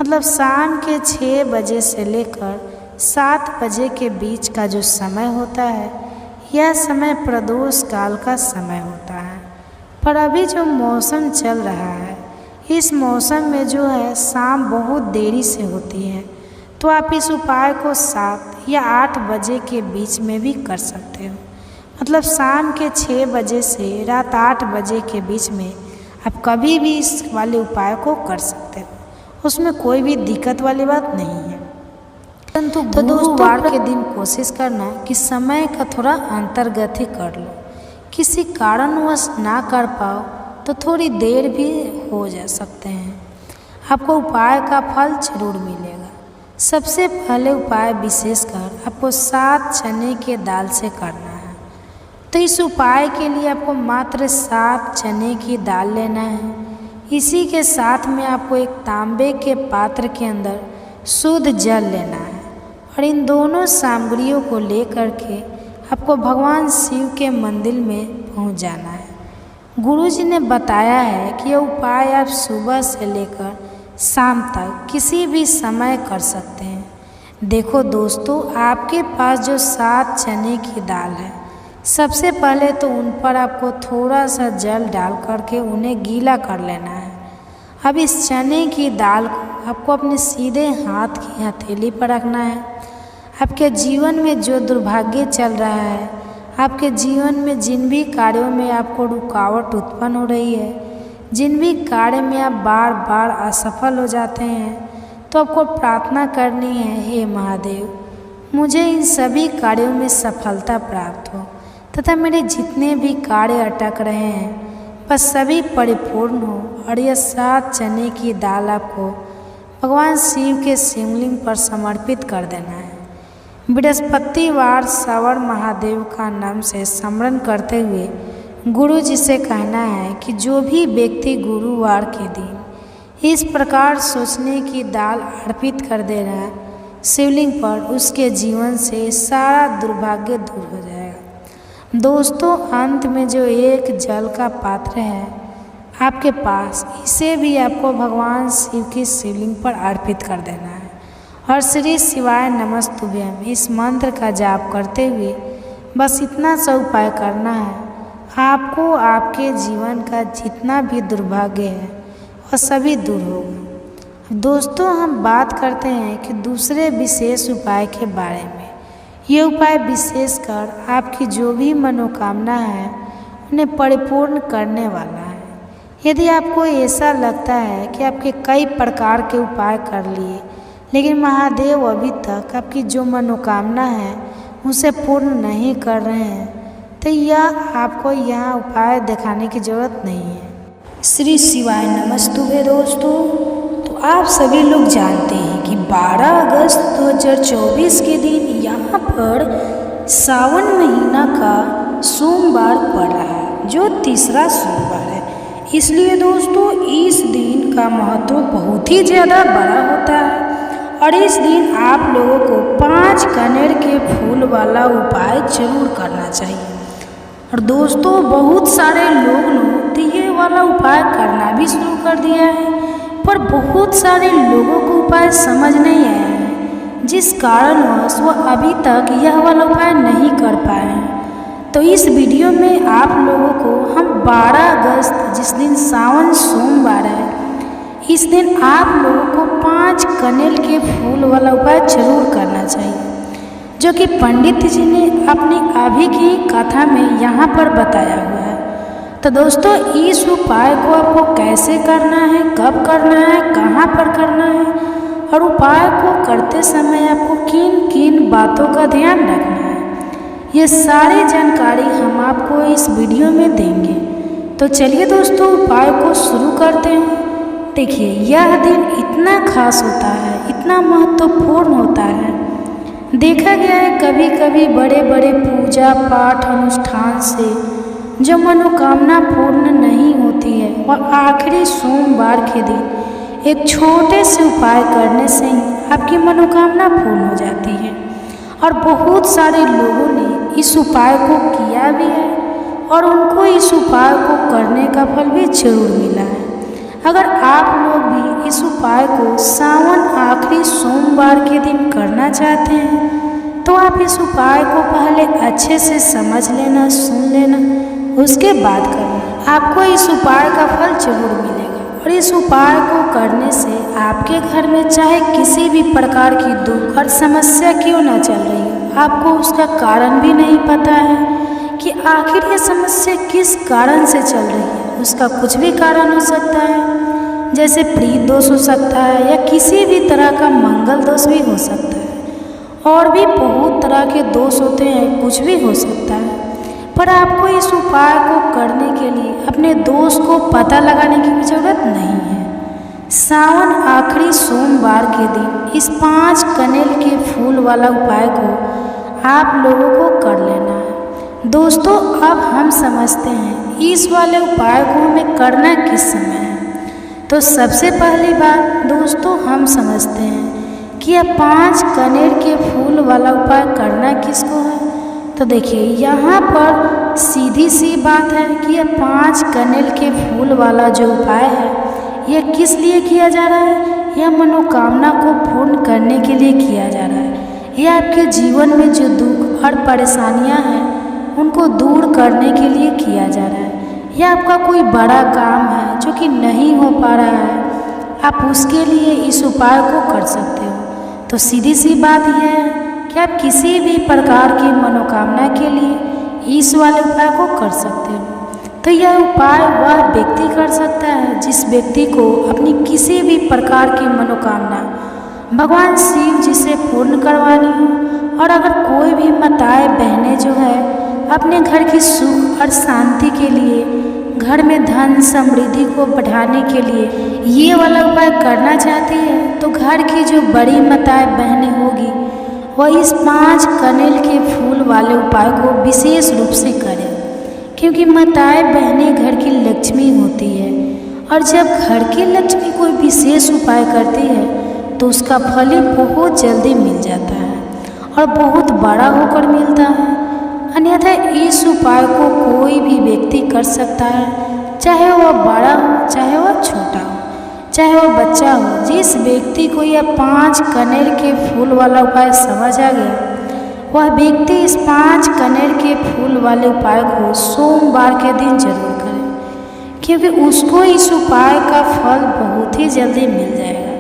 मतलब शाम के 6 बजे से लेकर 7 बजे के बीच का जो समय होता है, यह समय प्रदोष काल का समय होता है। पर अभी जो मौसम चल रहा है, इस मौसम में जो है शाम बहुत देरी से होती है, तो आप इस उपाय को 7 या 8 बजे के बीच में भी कर सकते हो। मतलब शाम के 6 बजे से रात 8 बजे के बीच में आप कभी भी इस वाले उपाय को कर सकते हो, उसमें कोई भी दिक्कत वाली बात नहीं है। परंतु गुरुवार के दिन कोशिश करना कि समय का थोड़ा अंतर्गत ही कर लो। किसी कारणवश ना कर पाओ तो थोड़ी देर भी हो जा सकते हैं, आपको उपाय का फल जरूर मिलेगा। सबसे पहले उपाय विशेषकर आपको 7 चने के दाल से करना है। तो इस उपाय के लिए आपको मात्र 7 चने की दाल लेना है। इसी के साथ में आपको एक तांबे के पात्र के अंदर शुद्ध जल लेना है और इन दोनों सामग्रियों को लेकर के आपको भगवान शिव के मंदिर में पहुंच जाना है। गुरुजी ने बताया है कि यह उपाय आप सुबह से लेकर शाम तक किसी भी समय कर सकते हैं। देखो दोस्तों, आपके पास जो 7 चने की दाल है, सबसे पहले तो उन पर आपको थोड़ा सा जल डाल करके उन्हें गीला कर लेना है। अब इस चने की दाल को आपको अपने सीधे हाथ की हथेली पर रखना है। आपके जीवन में जो दुर्भाग्य चल रहा है, आपके जीवन में जिन भी कार्यों में आपको रुकावट उत्पन्न हो रही है, जिन भी कार्य में आप बार बार असफल हो जाते हैं, तो आपको प्रार्थना करनी है, हे महादेव, मुझे इन सभी कार्यों में सफलता प्राप्त हो तथा मेरे जितने भी कार्य अटक रहे हैं बस सभी परिपूर्ण हो। और यह 7 चने की दाल आपको भगवान शिव के शिवलिंग पर समर्पित कर देना है। बृहस्पतिवार सवर महादेव का नाम से स्मरण करते हुए गुरु जी से कहना है कि जो भी व्यक्ति गुरुवार के दिन इस प्रकार सोचने की दाल अर्पित कर दे रहा है शिवलिंग पर, उसके जीवन से सारा दुर्भाग्य दूर हो जाएगा। दोस्तों, अंत में जो एक जल का पात्र है आपके पास, इसे भी आपको भगवान शिव की शिवलिंग पर अर्पित कर देना है और श्री शिवाय नमस्तुभ्यम इस मंत्र का जाप करते हुए बस इतना सा उपाय करना है। आपको आपके जीवन का जितना भी दुर्भाग्य है वह सभी दूर होगा। दोस्तों, हम बात करते हैं कि दूसरे विशेष उपाय के बारे में। ये उपाय विशेषकर आपकी जो भी मनोकामना है उन्हें परिपूर्ण करने वाला है। यदि आपको ऐसा लगता है कि आपके कई प्रकार के उपाय कर लिए लेकिन महादेव अभी तक आपकी जो मनोकामना है उसे पूर्ण नहीं कर रहे हैं, तो यह आपको यहाँ उपाय दिखाने की ज़रूरत नहीं है। श्री शिवाय नमस्तुभ्यम। दोस्तों, तो आप सभी लोग जानते हैं कि 12 अगस्त 2024 के दिन यहाँ पर सावन महीना का सोमवार पड़ रहा है, जो तीसरा सोमवार है। इसलिए दोस्तों, इस दिन का महत्व बहुत ही ज़्यादा बड़ा होता है और इस दिन आप लोगों को 5 कनेर के फूल वाला उपाय जरूर करना चाहिए। और दोस्तों, बहुत सारे लोग तो ये वाला उपाय करना भी शुरू कर दिया है, पर बहुत सारे लोगों को उपाय समझ नहीं आया है, जिस कारणवश वह अभी तक यह वाला उपाय नहीं कर पाए हैं। तो इस वीडियो में आप लोगों को हम 12 अगस्त जिस दिन सावन सोमवार है, इस दिन आप लोगों को 5 कनेर के फूल वाला उपाय जरूर करना चाहिए, जो कि पंडित जी ने अपनी अभी की कथा में यहाँ पर बताया हुआ है। तो दोस्तों, इस उपाय को आपको कैसे करना है, कब करना है, कहाँ पर करना है और उपाय को करते समय आपको किन किन बातों का ध्यान रखना है, ये सारी जानकारी हम आपको इस वीडियो में देंगे। तो चलिए दोस्तों, उपाय को शुरू करते हैं। देखिए, यह दिन इतना खास होता है, इतना महत्वपूर्ण होता है। देखा गया है कभी कभी बड़े बड़े पूजा पाठ अनुष्ठान से जो मनोकामना पूर्ण नहीं होती है और आखिरी सोमवार के दिन एक छोटे से उपाय करने से ही आपकी मनोकामना पूर्ण हो जाती है। और बहुत सारे लोगों ने इस उपाय को किया भी है और उनको इस उपाय को करने का फल भी जरूर मिला है। अगर आप लोग भी इस उपाय को सावन आखिरी सोमवार के दिन करना चाहते हैं तो आप इस उपाय को पहले अच्छे से समझ लेना, सुन लेना, उसके बाद करना। आपको इस उपाय का फल जरूर मिलेगा। और इस उपाय को करने से आपके घर में चाहे किसी भी प्रकार की दुख और समस्या क्यों ना चल रही हो, आपको उसका कारण भी नहीं पता है कि आखिर ये समस्या किस कारण से चल रही है। उसका कुछ भी कारण हो सकता है, जैसे प्रीत दोष हो सकता है या किसी भी तरह का मंगल दोष भी हो सकता है। और भी बहुत तरह के दोष होते हैं, कुछ भी हो सकता है। पर आपको इस उपाय को करने के लिए अपने दोष को पता लगाने की जरूरत नहीं है। सावन आखिरी सोमवार के दिन इस 5 कनेल के फूल वाला उपाय को आप लोगों को कर लेना है। दोस्तों, अब हम समझते हैं इस वाले उपाय को हमें करना किस समय है। तो सबसे पहली बात दोस्तों, हम समझते हैं कि यह 5 कनेर के फूल वाला उपाय करना किसको है। तो देखिए, यहाँ पर सीधी सी बात है कि यह 5 कनेल के फूल वाला जो उपाय है, यह किस लिए किया जा रहा है। यह मनोकामना को पूर्ण करने के लिए किया जा रहा है। यह आपके जीवन में जो दुख और परेशानियाँ हैं उनको दूर करने के लिए किया जा रहा है। यह आपका कोई बड़ा काम है जो कि नहीं हो पा रहा है, आप उसके लिए इस उपाय को कर सकते हो। तो सीधी सी बात यह है कि आप किसी भी प्रकार की मनोकामना के लिए इस वाले उपाय को कर सकते हो। तो यह उपाय वह व्यक्ति कर सकता है जिस व्यक्ति को अपनी किसी भी प्रकार की मनोकामना भगवान शिव जी से पूर्ण करवानी हो। और अगर कोई भी माताएं बहनें जो है अपने घर की सुख और शांति के लिए, घर में धन समृद्धि को बढ़ाने के लिए ये वाला उपाय करना चाहती है, तो घर की जो बड़ी माताएं बहनें होगी वह इस 5 कनेल के फूल वाले उपाय को विशेष रूप से करें। क्योंकि माताएं बहनें घर की लक्ष्मी होती है, और जब घर की लक्ष्मी कोई विशेष उपाय करती है तो उसका फल ही बहुत जल्दी मिल जाता है और बहुत बड़ा होकर मिलता है। अन्यथा इस उपाय को कोई भी व्यक्ति कर सकता है, चाहे वह बड़ा हो, चाहे वह छोटा हो, चाहे वह बच्चा हो। जिस व्यक्ति को यह 5 कनेर के फूल वाला उपाय समझ आ गया, वह व्यक्ति इस 5 कनेर के फूल वाले उपाय को सोमवार के दिन जरूर करे, क्योंकि उसको इस उपाय का फल बहुत ही जल्दी मिल जाएगा।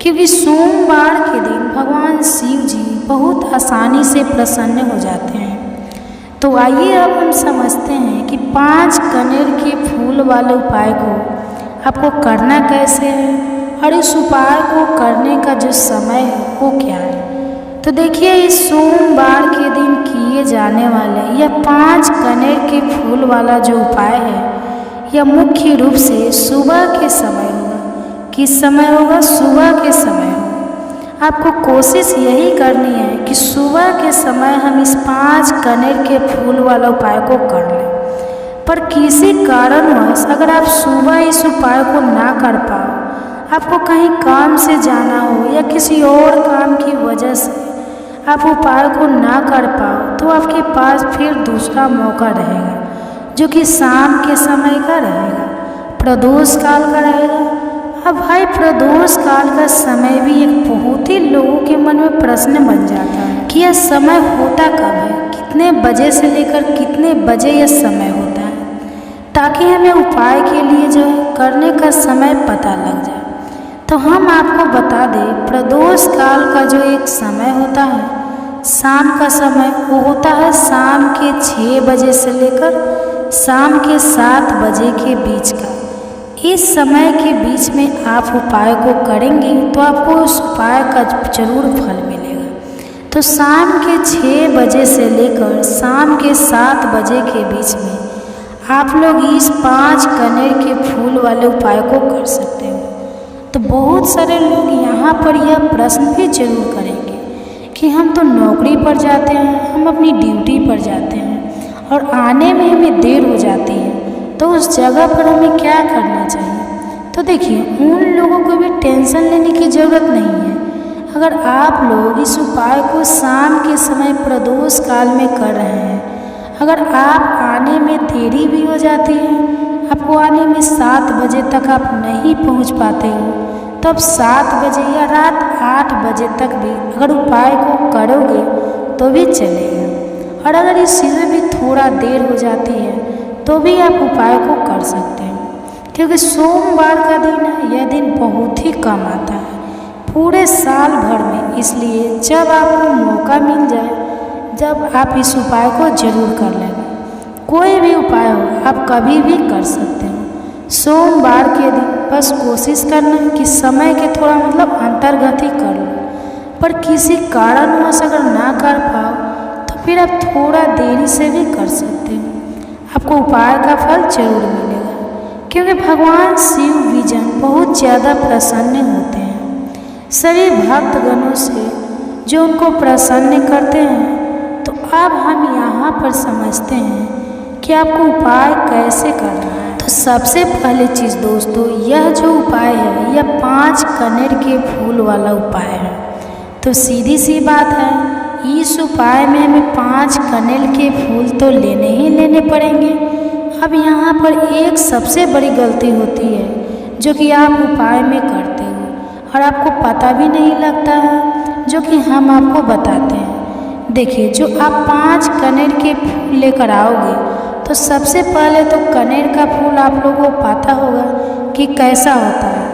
क्योंकि सोमवार के दिन भगवान शिव जी बहुत आसानी से प्रसन्न हो जाते हैं। तो आइए अब हम समझते हैं कि 5 कनेर के फूल वाले उपाय को आपको करना कैसे है और इस उपाय को करने का जो समय है वो क्या है। तो देखिए, इस सोमवार के दिन किए जाने वाले यह 5 कनेर के फूल वाला जो उपाय है, यह मुख्य रूप से सुबह के समय होगा। किस समय होगा? सुबह के समय होगा। आपको कोशिश यही करनी है कि सुबह के समय हम इस 5 कनेर के फूल वाला उपाय को कर लें। पर किसी कारणवश अगर आप सुबह इस उपाय को ना कर पाओ, आपको कहीं काम से जाना हो या किसी और काम की वजह से आप उपाय को ना कर पाओ, तो आपके पास फिर दूसरा मौका रहेगा जो कि शाम के समय का रहेगा, प्रदोष काल का रहेगा। अब भाई, प्रदोष काल का समय भी एक बहुत ही लोगों के मन में प्रश्न बन जाता है कि यह समय होता कब है, कितने बजे से लेकर कितने बजे यह समय होता है, ताकि हमें उपाय के लिए जो है करने का समय पता लग जाए। तो हम आपको बता दें, प्रदोष काल का जो एक समय होता है, शाम का समय, वो होता है शाम के 6 बजे से लेकर शाम के 7 बजे के बीच का। इस समय के बीच में आप उपाय को करेंगे तो आपको उस उपाय का जरूर फल मिलेगा। तो शाम के 6 बजे से लेकर शाम के 7 बजे के बीच में आप लोग इस 5 कनेर के फूल वाले उपाय को कर सकते हो। तो बहुत सारे लोग यहाँ पर यह प्रश्न भी जरूर करेंगे कि हम तो नौकरी पर जाते हैं, हम अपनी ड्यूटी पर जाते हैं और आने में हमें देर हो जाती है, तो उस जगह पर हमें क्या करना चाहिए। तो देखिए, उन लोगों को भी टेंशन लेने की ज़रूरत नहीं है। अगर आप लोग इस उपाय को शाम के समय प्रदोष काल में कर रहे हैं, अगर आप आने में देरी भी हो जाती है, आपको आने में 7 बजे तक आप नहीं पहुंच पाते हो, तो अब 7 बजे या रात 8 बजे तक भी अगर उपाय को करोगे तो भी चलेगा। और अगर इस चीज़ में भी थोड़ा देर हो जाती है तो भी आप उपाय को कर सकते हैं, क्योंकि सोमवार का दिन है, यह दिन बहुत ही कम आता है पूरे साल भर में। इसलिए जब आपको मौका मिल जाए, जब आप इस उपाय को जरूर कर लेना। कोई भी उपाय हो आप कभी भी कर सकते हो। सोमवार के दिन बस कोशिश करना कि समय के थोड़ा अंतर्गत ही कर लो, पर किसी कारणवश अगर ना कर पाओ तो फिर आप थोड़ा देरी से भी कर सकते हो। आपको उपाय का फल जरूर मिलेगा, क्योंकि भगवान शिव विजन बहुत ज़्यादा प्रसन्न होते हैं सभी भक्तगणों से जो उनको प्रसन्न करते हैं। तो अब हम यहाँ पर समझते हैं कि आपको उपाय कैसे करना है। तो सबसे पहले चीज़ दोस्तों, यह जो उपाय है यह 5 कनेर के फूल वाला उपाय है। तो सीधी सी बात है, इस उपाय में हमें 5 कनेर के फूल तो लेने ही लेने पड़ेंगे। अब यहाँ पर एक सबसे बड़ी गलती होती है जो कि आप उपाय में करते हो और आपको पता भी नहीं लगता है, जो कि हम आपको बताते हैं। देखिए, जो आप 5 कनेर के फूल लेकर आओगे, तो सबसे पहले तो कनेर का फूल आप लोगों को पता होगा कि कैसा होता है।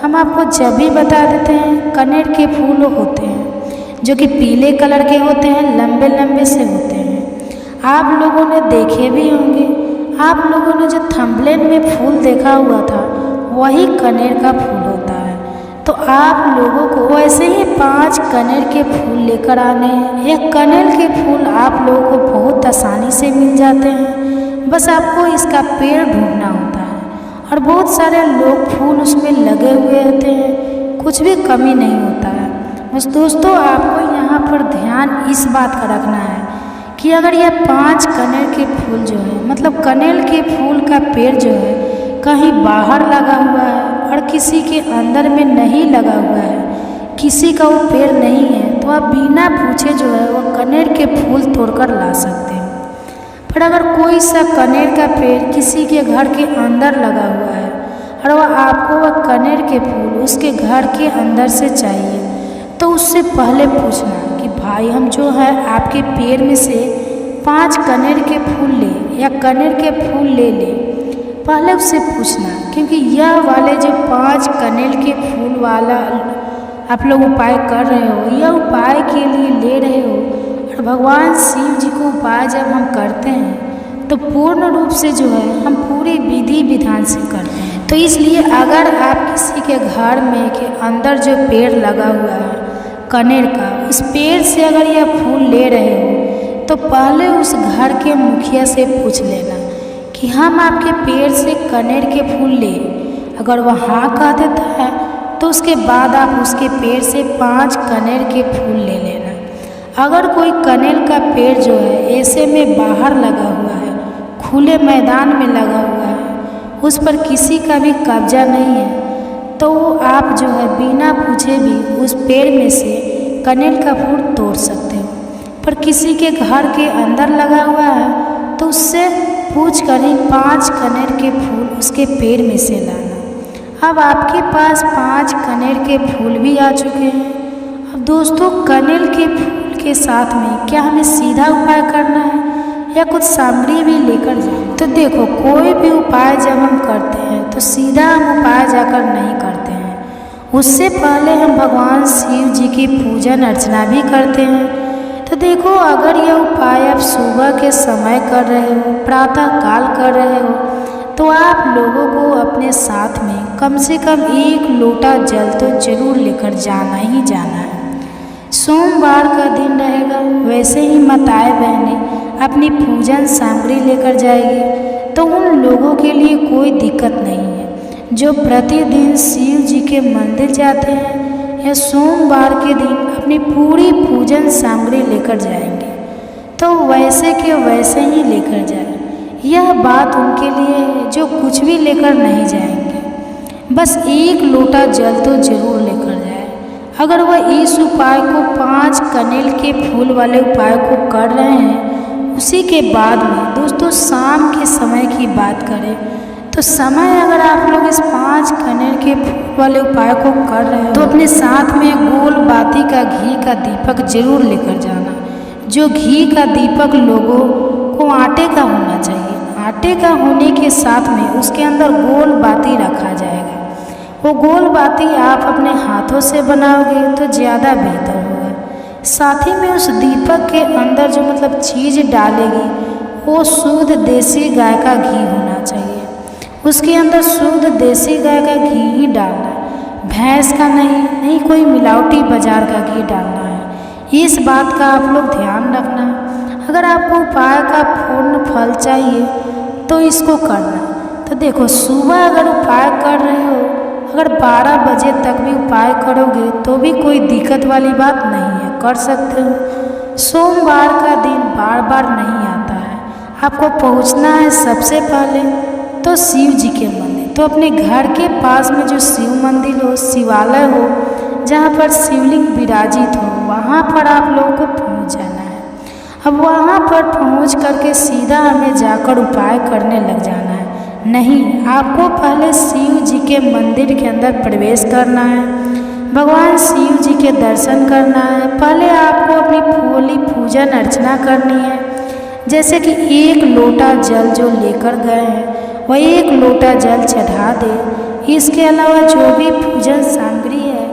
हम आपको जब भी बता देते हैं, कनेर के फूल होते हैं जो कि पीले कलर के होते हैं, लंबे लंबे से होते हैं। आप लोगों ने देखे भी होंगे, आप लोगों ने जो थंबनेल में फूल देखा हुआ था वही कनेर का फूल होता है। तो आप लोगों को वैसे ही 5 कनेर के फूल लेकर आने हैं। यह कनेर के फूल आप लोगों को बहुत आसानी से मिल जाते हैं, बस आपको इसका पेड़ ढूंढना होता है। और बहुत सारे लोग फूल उसमें लगे हुए होते हैं, कुछ भी कमी नहीं होता है। बस दोस्तों, आपको यहाँ पर ध्यान इस बात का रखना है कि अगर यह 5 कनेर के फूल जो है, कनेर के फूल का पेड़ जो है कहीं बाहर लगा हुआ है और किसी के अंदर में नहीं लगा हुआ है, किसी का वो पेड़ नहीं है, तो आप बिना पूछे जो है वो कनेर के फूल तोड़कर ला सकते हैं। पर अगर कोई सा कनेर का पेड़ किसी के घर के अंदर लगा हुआ है और वह आपको वह कनेर के फूल उसके घर के अंदर से चाहिए, तो उससे पहले पूछना कि भाई, हम जो है आपके पेड़ में से 5 कनेर के फूल ले या कनेर के फूल ले ले, पहले उससे पूछना। क्योंकि यह वाले जो 5 कनेर के फूल वाला आप लोग उपाय कर रहे हो, यह उपाय के लिए ले रहे हो, और भगवान शिव जी को उपाय जब हम करते हैं तो पूर्ण रूप से जो है हम पूरे विधि विधान से करते हैं। तो इसलिए अगर आप किसी के घर में के अंदर जो पेड़ लगा हुआ है कनेर का, उस पेड़ से अगर यह फूल ले रहे हो, तो पहले उस घर के मुखिया से पूछ लेना कि हम आपके पेड़ से कनेर के फूल ले। अगर वह हाँ कह देता है तो उसके बाद आप उसके पेड़ से 5 कनेर के फूल ले लेना। अगर कोई कनेर का पेड़ जो है ऐसे में बाहर लगा हुआ है, खुले मैदान में लगा हुआ है, उस पर किसी का भी कब्जा नहीं है, तो आप जो है बिना पूछे भी उस पेड़ में से कनेर का फूल तोड़ सकते हो। पर किसी के घर के अंदर लगा हुआ है तो उससे पूछ कर ही 5 कनेर के फूल उसके पेड़ में से लाना। अब आपके पास 5 कनेर के फूल भी आ चुके हैं। अब दोस्तों, कनेर के फूल के साथ में क्या हमें सीधा उपाय करना है या कुछ सामग्री भी लेकर जाए? तो देखो, कोई भी उपाय जब हम करते हैं तो सीधा हम उपाय जाकर नहीं करते हैं, उससे पहले हम भगवान शिव जी की पूजन अर्चना भी करते हैं। तो देखो, अगर यह उपाय आप सुबह के समय कर रहे हो, प्रातः काल कर रहे हो, तो आप लोगों को अपने साथ में कम से कम 1 लोटा जल तो जरूर लेकर जाना ही जाना है। सोमवार का दिन रहेगा, वैसे ही माताएं बहनें अपनी पूजन सामग्री लेकर जाएगी, तो उन लोगों के लिए कोई दिक्कत नहीं है जो प्रतिदिन शिव जी के मंदिर जाते हैं या सोमवार के दिन अपनी पूरी पूजन सामग्री लेकर जाएंगे, तो वैसे के वैसे ही लेकर जाए। यह बात उनके लिए है जो कुछ भी लेकर नहीं जाएंगे, बस 1 लोटा जल तो जरूर लेकर जाए। अगर वह इस उपाय को 5 कनेर के फूल वाले उपाय को कर रहे हैं, उसी के बाद में दोस्तों शाम के समय की बात करें तो समय अगर आप लोग इस 5 कनेर के फूल वाले उपाय को कर रहे हो तो अपने साथ में गोल बाती का घी का दीपक जरूर लेकर जाना। जो घी का दीपक लोगों को आटे का होना चाहिए। आटे का होने के साथ में उसके अंदर गोल बाती रखा जाएगा। वो गोल बाती आप अपने हाथों से बनाओगे तो ज़्यादा बेहतर होगा। साथ ही में उस दीपक के अंदर जो मतलब चीज़ डालेगी वो शुद्ध देसी गाय का घी होना चाहिए। उसके अंदर शुद्ध देसी गाय का घी ही डालना है, भैंस का नहीं कोई मिलावटी बाजार का घी डालना है। इस बात का आप लोग ध्यान रखना। अगर आपको उपाय का पूर्ण फल चाहिए तो इसको करना। तो देखो, सुबह अगर उपाय कर रहे हो, अगर 12 बजे तक भी उपाय करोगे तो भी कोई दिक्कत वाली बात नहीं है, कर सकते हो। सोमवार का दिन बार बार नहीं आता है। आपको पहुंचना है सबसे पहले तो शिव जी के मंदिर। तो अपने घर के पास में जो शिव मंदिर हो, शिवालय हो, जहाँ पर शिवलिंग विराजित हो, वहाँ पर आप लोगों को पहुँच जाना है। अब वहाँ पर पहुँच करके सीधा हमें जाकर उपाय करने लग जाना है। नहीं, आपको पहले शिव जी के मंदिर के अंदर प्रवेश करना है, भगवान शिव जी के दर्शन करना है। पहले आपको अपनी पूरी पूजन अर्चना करनी है। जैसे कि 1 लोटा जल जो लेकर गए हैं वह 1 लोटा जल चढ़ा दे। इसके अलावा जो भी पूजन सामग्री है,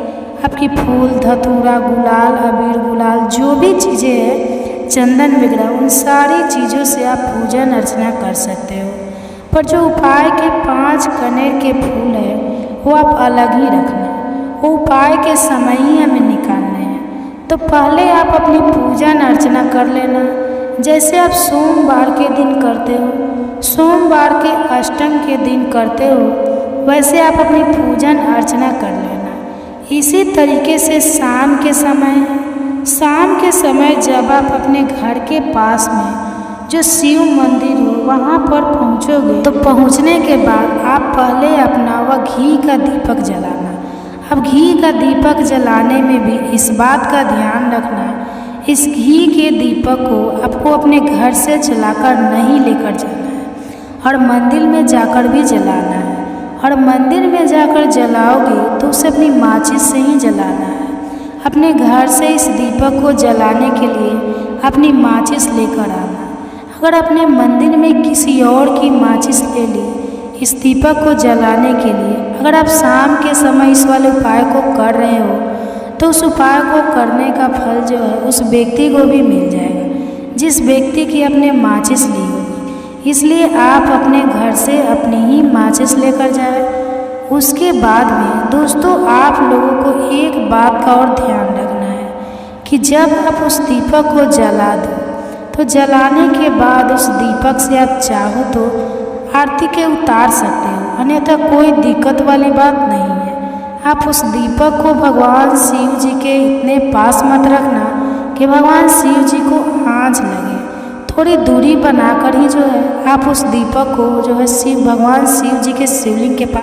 आपकी फूल, धतूरा, गुलाल, अबीर गुलाल, जो भी चीज़ें हैं, चंदन वगैरह, उन सारी चीज़ों से आप पूजन अर्चना कर सकते हो। पर जो उपाय के 5 कनेर के फूल है वो आप अलग ही रखना। वो उपाय के समय ही हमें निकालने हैं। तो पहले आप अपनी पूजन अर्चना कर लेना। जैसे आप सोमवार के दिन करते हो, सोमवार के अष्टम के दिन करते हो, वैसे आप अपनी पूजन अर्चना कर लेना। इसी तरीके से शाम के समय जब आप अपने घर के पास में जो शिव मंदिर हो वहाँ पर पहुँचोगे तो पहुँचने के बाद आप पहले अपना वह घी का दीपक जलाना। अब घी का दीपक जलाने में भी इस बात का ध्यान रखना, इस घी के दीपक को आपको अपने घर से जलाकर नहीं लेकर जाना है और मंदिर में जाकर भी जलाना है। और मंदिर में जाकर जलाओगे तो उसे अपनी माचिस से ही जलाना है। अपने घर से इस दीपक को जलाने के लिए अपनी माचिस लेकर आना। अगर अपने मंदिर में किसी और की माचिस ले ली इस दीपक को जलाने के लिए, अगर आप शाम के समय इस वाले उपाय को कर रहे हो तो उस उपाय को करने का फल जो है उस व्यक्ति को भी मिल जाएगा जिस व्यक्ति की अपने माचिस ली होगी। इसलिए आप अपने घर से अपनी ही माचिस लेकर जाए। उसके बाद में दोस्तों आप लोगों को एक बात का और ध्यान रखना है कि जब आप उस दीपक को जला दो तो जलाने के बाद उस दीपक से आप चाहो तो आरती के उतार सकते हो, अन्यथा कोई दिक्कत वाली बात नहीं है। आप उस दीपक को भगवान शिव जी के इतने पास मत रखना कि भगवान शिव जी को आँच लगे। थोड़ी दूरी बनाकर ही जो है आप उस दीपक को जो है भगवान शिव जी के शिवलिंग के पास